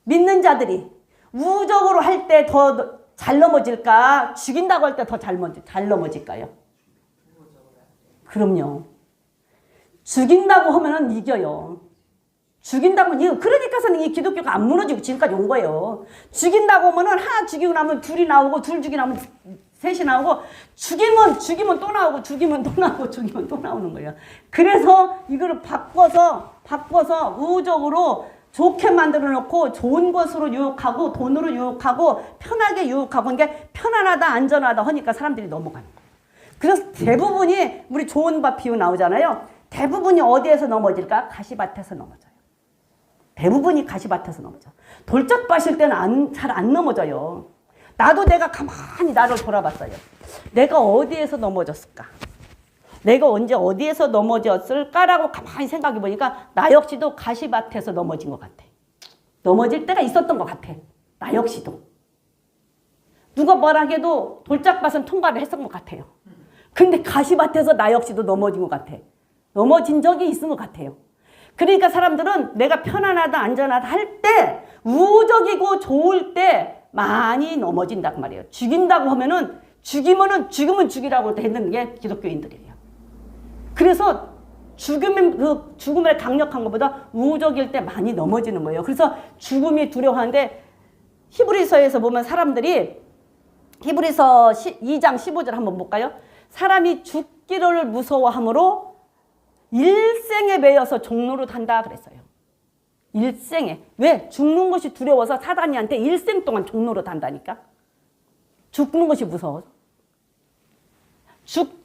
믿는 자들이 우호적으로 할 때 더 잘 넘어질까? 죽인다고 할 때 더 잘 넘어질까요? 그럼요. 죽인다고 하면은 이겨요. 죽인다고 이거 그러니까서는 이 기독교가 안 무너지고 지금까지 온 거예요. 죽인다고 하면은 하나 죽이고 나면 둘이 나오고 둘 죽이고 나면 셋이 나오고 죽이면 또 나오고 죽이면 또 나오고 죽이면 또 나오는 거예요. 그래서 이거를 바꿔서 우호적으로 좋게 만들어 놓고 좋은 것으로 유혹하고 돈으로 유혹하고 편하게 유혹하고 이게 편안하다 안전하다 하니까 사람들이 넘어가는 거예요. 그래서 대부분이 우리 좋은 밥 비유 나오잖아요. 대부분이 어디에서 넘어질까? 가시밭에서 넘어져요. 대부분이 가시밭에서 넘어져. 돌짝 빠실 때는 잘 안 넘어져요. 나도 내가 가만히 나를 돌아봤어요. 내가 어디에서 넘어졌을까? 내가 언제 어디에서 넘어졌을까라고 가만히 생각해 보니까 나 역시도 가시밭에서 넘어진 것 같아. 넘어질 때가 있었던 것 같아. 나 역시도. 누가 뭐라 해도 돌짝밭은 통과를 했던 것 같아요. 근데 가시밭에서 나 역시도 넘어진 것 같아. 넘어진 적이 있은 것 같아요. 그러니까 사람들은 내가 편안하다 안전하다 할 때 우호적이고 좋을 때 많이 넘어진단 말이에요. 죽인다고 하면은 죽이면은 죽으면 죽이라고 했는 게 기독교인들이에요. 그래서 죽음의 강력한 것보다 우호적일 때 많이 넘어지는 거예요. 그래서 죽음이 두려워하는데 히브리서에서 보면 사람들이 히브리서 2장 15절 한번 볼까요? 사람이 죽기를 무서워함으로 일생에 매여서 종로로 단다 그랬어요. 일생에. 왜? 죽는 것이 두려워서 사단이한테 일생 동안 종로로 단다니까. 죽는 것이 무서워서.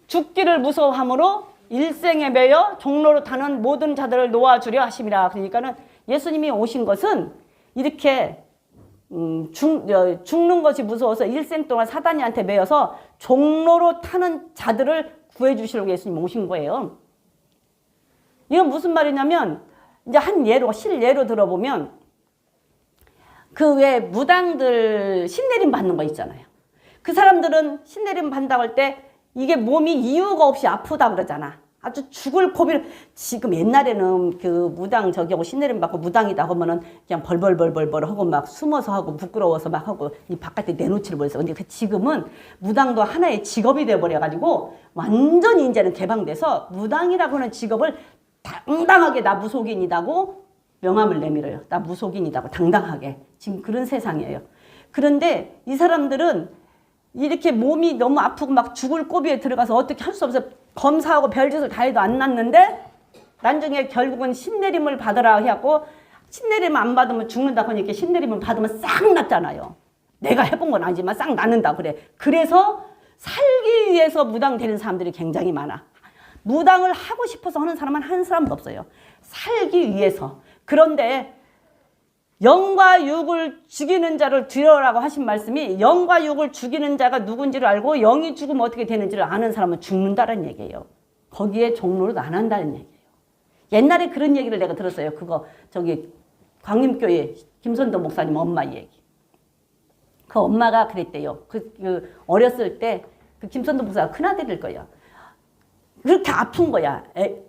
죽기를 무서워함으로 일생에 매여 종로로 타는 모든 자들을 놓아주려 하심이라. 그러니까는 예수님이 오신 것은 이렇게 죽는 것이 무서워서 일생 동안 사단이한테 매여서 종로로 타는 자들을 구해주시려고 예수님 오신 거예요. 이건 무슨 말이냐면 이제 한 예로 실예로 들어보면 그 왜 무당들 신내림 받는 거 있잖아요. 그 사람들은 신내림 받는다고 할 때 이게 몸이 이유가 없이 아프다 그러잖아. 아주 죽을 고비를. 지금 옛날에는 그 무당 저기하고 신내림 받고 무당이다 하면은 그냥 벌벌벌벌 하고 막 숨어서 하고 부끄러워서 막 하고 이 바깥에 내놓지를 못했어. 근데 지금은 무당도 하나의 직업이 돼버려가지고 완전히 이제는 개방돼서 무당이라고 하는 직업을 당당하게 나 무속인이다고 명함을 내밀어요. 나 무속인이다고 당당하게. 지금 그런 세상이에요. 그런데 이 사람들은 이렇게 몸이 너무 아프고 막 죽을 고비에 들어가서 어떻게 할 수 없어 검사하고 별짓을 다 해도 안 낫는데 나중에 결국은 신내림을 받으라 해갖고 신내림 안 받으면 죽는다고 하니까 신내림을 받으면 싹 낫잖아요. 내가 해본 건 아니지만 싹 낫는다 그래. 그래서 살기 위해서 무당 되는 사람들이 굉장히 많아. 무당을 하고 싶어서 하는 사람은 한 사람도 없어요. 살기 위해서. 그런데 영과 육을 죽이는 자를 두려워라고 하신 말씀이 영과 육을 죽이는 자가 누군지를 알고 영이 죽으면 어떻게 되는지를 아는 사람은 죽는다는 얘기예요. 거기에 종로를 안 한다는 얘기예요. 옛날에 그런 얘기를 내가 들었어요. 그거 저기 광림교회 김선도 목사님 엄마 얘기. 그 엄마가 그랬대요. 그 어렸을 때 그 김선도 목사가 큰아들일 거예요. 그렇게 아픈 거야,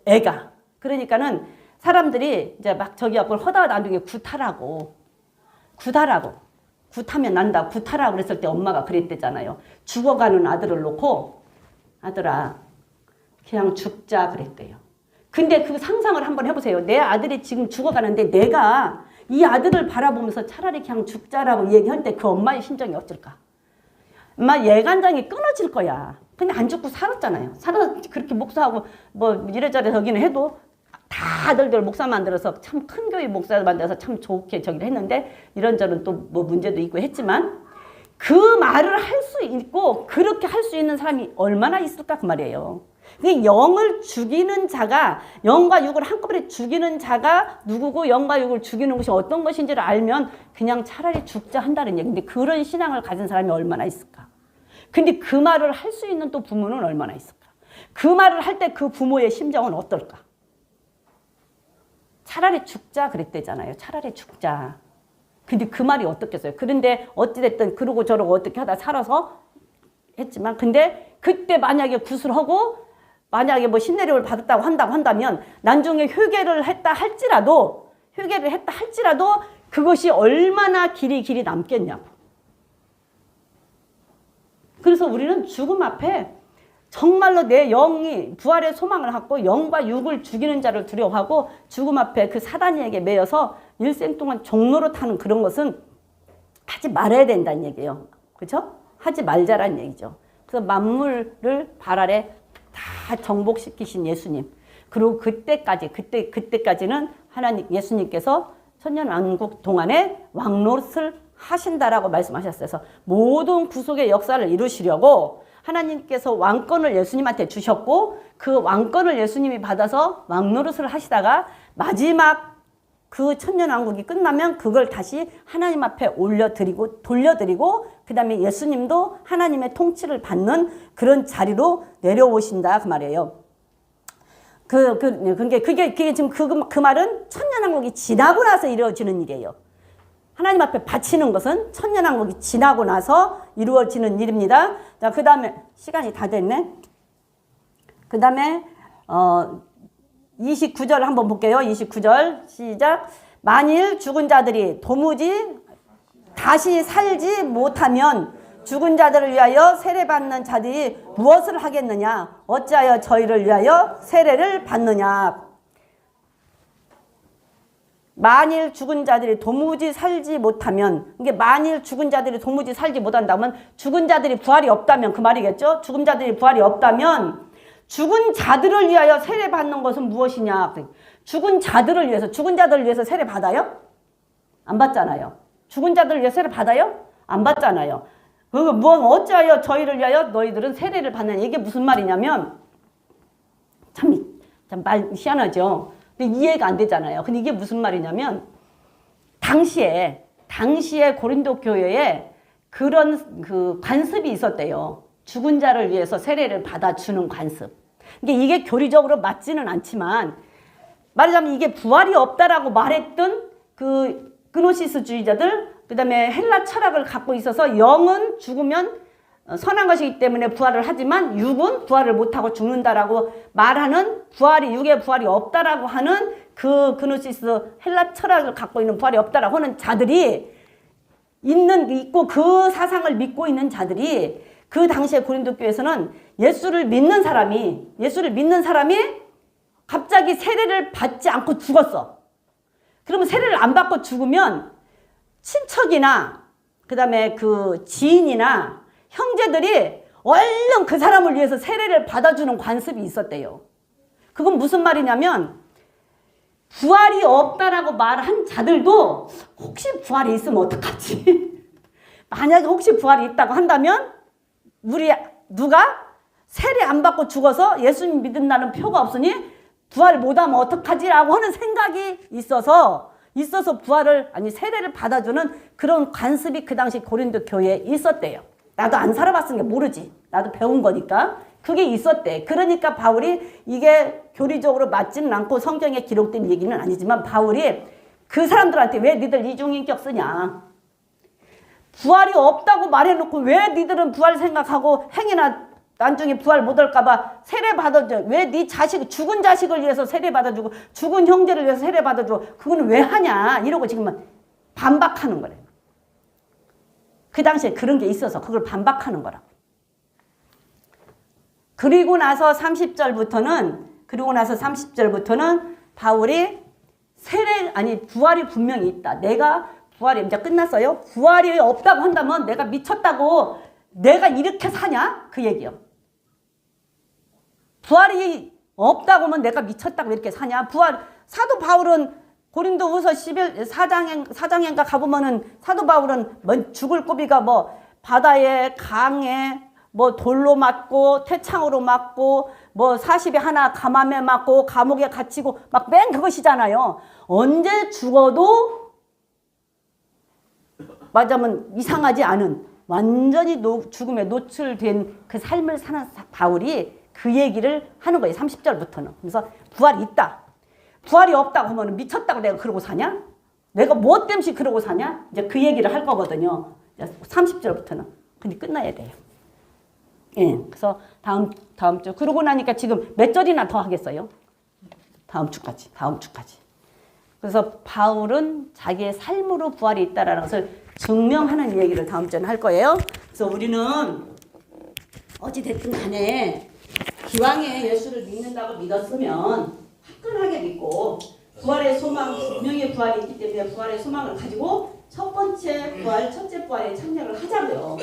애가. 그러니까는 사람들이 이제 막 저기 앞을 허다가 나중에 구타라고. 구타면 난다. 구타라고 그랬을 때 엄마가 그랬대잖아요. 죽어가는 아들을 놓고 아들아 그냥 죽자 그랬대요. 근데 그 상상을 한번 해보세요. 내 아들이 지금 죽어가는데 내가 이 아들을 바라보면서 차라리 그냥 죽자라고 얘기할 때 그 엄마의 심정이 어떨까? 엄마 예간장이 끊어질 거야. 근데 안 죽고 살았잖아요. 살아서 그렇게 목사하고 뭐 이래저래 저기는 해도 다 아들들 목사 만들어서 참 큰 교회 목사 만들어서 참 좋게 저기를 했는데 이런저런 또 뭐 문제도 있고 했지만 그 말을 할 수 있고 그렇게 할 수 있는 사람이 얼마나 있을까 그 말이에요. 영을 죽이는 자가 영과 육을 한꺼번에 죽이는 자가 누구고 영과 육을 죽이는 것이 어떤 것인지를 알면 그냥 차라리 죽자 한다는 얘기인데 그런 신앙을 가진 사람이 얼마나 있을까. 근데 그 말을 할 수 있는 또 부모는 얼마나 있을까. 그 말을 할 때 그 부모의 심정은 어떨까. 차라리 죽자 그랬대잖아요. 차라리 죽자. 근데 그 말이 어떻겠어요? 그런데 어찌됐든 그러고 저러고 어떻게 하다 살아서 했지만, 근데 그때 만약에 구술하고 만약에 뭐 신내림을 받았다고 한다면 나중에 회개를 했다 할지라도 그것이 얼마나 길이 남겠냐고. 그래서 우리는 죽음 앞에 정말로 내 영이 부활의 소망을 갖고 영과 육을 죽이는 자를 두려워하고 죽음 앞에 그 사단에게 매여서 일생 동안 종로로 타는 그런 것은 하지 말아야 된다는 얘기예요. 그렇죠? 하지 말자라는 얘기죠. 그래서 만물을 발 아래 다 정복시키신 예수님. 그리고 그때까지는 하나님 예수님께서 천년왕국 동안에 왕노릇을 하신다라고 말씀하셨어요. 그래서 모든 구속의 역사를 이루시려고 하나님께서 왕권을 예수님한테 주셨고 그 왕권을 예수님이 받아서 왕노릇을 하시다가 마지막 그 천년왕국이 끝나면 그걸 다시 하나님 앞에 돌려드리고 그 다음에 예수님도 하나님의 통치를 받는 그런 자리로 내려오신다 그 말이에요. 그게 지금 그 말은 천년왕국이 지나고 나서 이루어지는 일이에요. 하나님 앞에 바치는 것은 천년왕국이 지나고 나서 이루어지는 일입니다. 자, 그 다음에 시간이 다 됐네. 그 다음에 29절 한번 볼게요. 29절 시작. 만일 죽은 자들이 도무지 다시 살지 못하면 죽은 자들을 위하여 세례받는 자들이 무엇을 하겠느냐? 어찌하여 저희를 위하여 세례를 받느냐? 만일 죽은 자들이 도무지 살지 못하면, 이게 만일 죽은 자들이 도무지 살지 못한다면 죽은 자들이 부활이 없다면 그 말이겠죠? 죽은 자들이 부활이 없다면 죽은 자들을 위하여 세례받는 것은 무엇이냐? 죽은 자들을 위해서 세례 받아요? 안 받잖아요. 죽은 자들을 위해서 세례 받아요? 안 받잖아요. 어찌하여 저희를 위하여 너희들은 세례를 받느냐? 이게 무슨 말이냐면 참 말 희한하죠. 근데 이해가 안 되잖아요. 근데 이게 무슨 말이냐면 당시에 고린도 교회에 그런 그 관습이 있었대요. 죽은 자를 위해서 세례를 받아주는 관습. 이게 교리적으로 맞지는 않지만 말하자면 이게 부활이 없다라고 말했던 그 그노시스주의자들, 그 다음에 헬라 철학을 갖고 있어서 영은 죽으면 선한 것이기 때문에 부활을 하지만 육은 부활을 못하고 죽는다라고 말하는 육의 부활이 없다라고 하는 그 그노시스 헬라 철학을 갖고 있는 부활이 없다라고 하는 자들이 있고 그 사상을 믿고 있는 자들이 그 당시에 고린도 교회에서는 예수를 믿는 사람이 갑자기 세례를 받지 않고 죽었어. 그러면 세례를 안 받고 죽으면 친척이나 그 다음에 그 지인이나 형제들이 얼른 그 사람을 위해서 세례를 받아주는 관습이 있었대요. 그건 무슨 말이냐면 부활이 없다라고 말한 자들도 혹시 부활이 있으면 어떡하지? 만약에 혹시 부활이 있다고 한다면 누가 세례 안 받고 죽어서 예수님 믿는다는 표가 없으니 부활을 못하면 어떡하지라고 하는 생각이 있어서 세례를 받아주는 그런 관습이 그 당시 고린도 교회에 있었대요. 나도 안 살아봤으니까 모르지. 나도 배운 거니까. 그게 있었대. 그러니까 바울이 이게 교리적으로 맞지는 않고 성경에 기록된 얘기는 아니지만 바울이 그 사람들한테 왜 니들 이중인격 쓰냐. 부활이 없다고 말해놓고 왜 니들은 부활 생각하고 행이나 나중에 부활 못할까봐 세례 받아줘. 왜 네 죽은 자식을 위해서 세례 받아주고 죽은 형제를 위해서 세례 받아주고 그거는 왜 하냐 이러고 지금 반박하는 거래요. 그 당시에 그런 게 있어서 그걸 반박하는 거라고. 그리고 나서 30절부터는 바울이 부활이 분명히 있다. 부활이 이제 끝났어요. 부활이 없다고 한다면 내가 미쳤다고 내가 이렇게 사냐? 그 얘기요. 부활이 없다고 하면 내가 미쳤다고 이렇게 사냐? 사도 바울은 고린도후서 4장인가 가보면은 사도 바울은 죽을 고비가 바다에 강에 돌로 맞고 태창으로 맞고 40에 하나 감암에 맞고 감옥에 갇히고 맨 그것이잖아요. 언제 죽어도 맞으면 이상하지 않은 완전히 죽음에 노출된 그 삶을 사는 바울이 그 얘기를 하는 거예요. 30절부터는. 그래서 부활이 있다. 부활이 없다고 하면 미쳤다고 내가 그러고 사냐? 내가 뭐 때문에 그러고 사냐? 이제 그 얘기를 할 거거든요. 30절부터는. 근데 끝나야 돼요. 예. 그래서 다음 주. 그러고 나니까 지금 몇 절이나 더 하겠어요? 다음 주까지. 그래서 바울은 자기의 삶으로 부활이 있다라는 것을 증명하는 얘기를 다음 주에 할 거예요. 그래서 우리는 어찌됐든 간에 기왕에 예수를 믿는다고 믿었으면 화끈하게 믿고 부활의 소망, 분명히 부활이 있기 때문에 부활의 소망을 가지고 첫 번째 부활, 첫째 부활에 참여를 하자고요.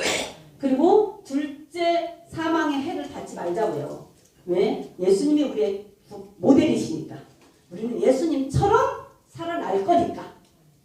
그리고 둘째 사망의 해를 닫지 말자고요. 왜? 예수님이 우리의 모델이시니까. 우리는 예수님처럼 살아날 거니까.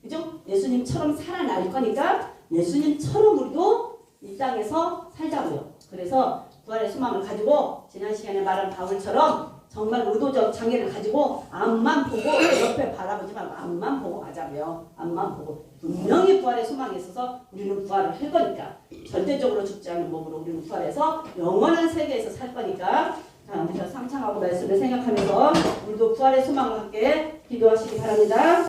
그죠? 예수님처럼 살아날 거니까 예수님처럼 우리도 이 땅에서 살자고요. 그래서 부활의 소망을 가지고 지난 시간에 말한 바울처럼 정말 의도적 장애를 가지고 앞만 보고 옆에 바라보지 말고 앞만 보고 가자고요. 앞만 보고 분명히 부활의 소망이 있어서 우리는 부활을 할 거니까 절대적으로 죽지 않는 몸으로 우리는 부활해서 영원한 세계에서 살 거니까 우리가 상상하고 말씀을 생각하면서 우리도 부활의 소망과 함께 기도하시기 바랍니다.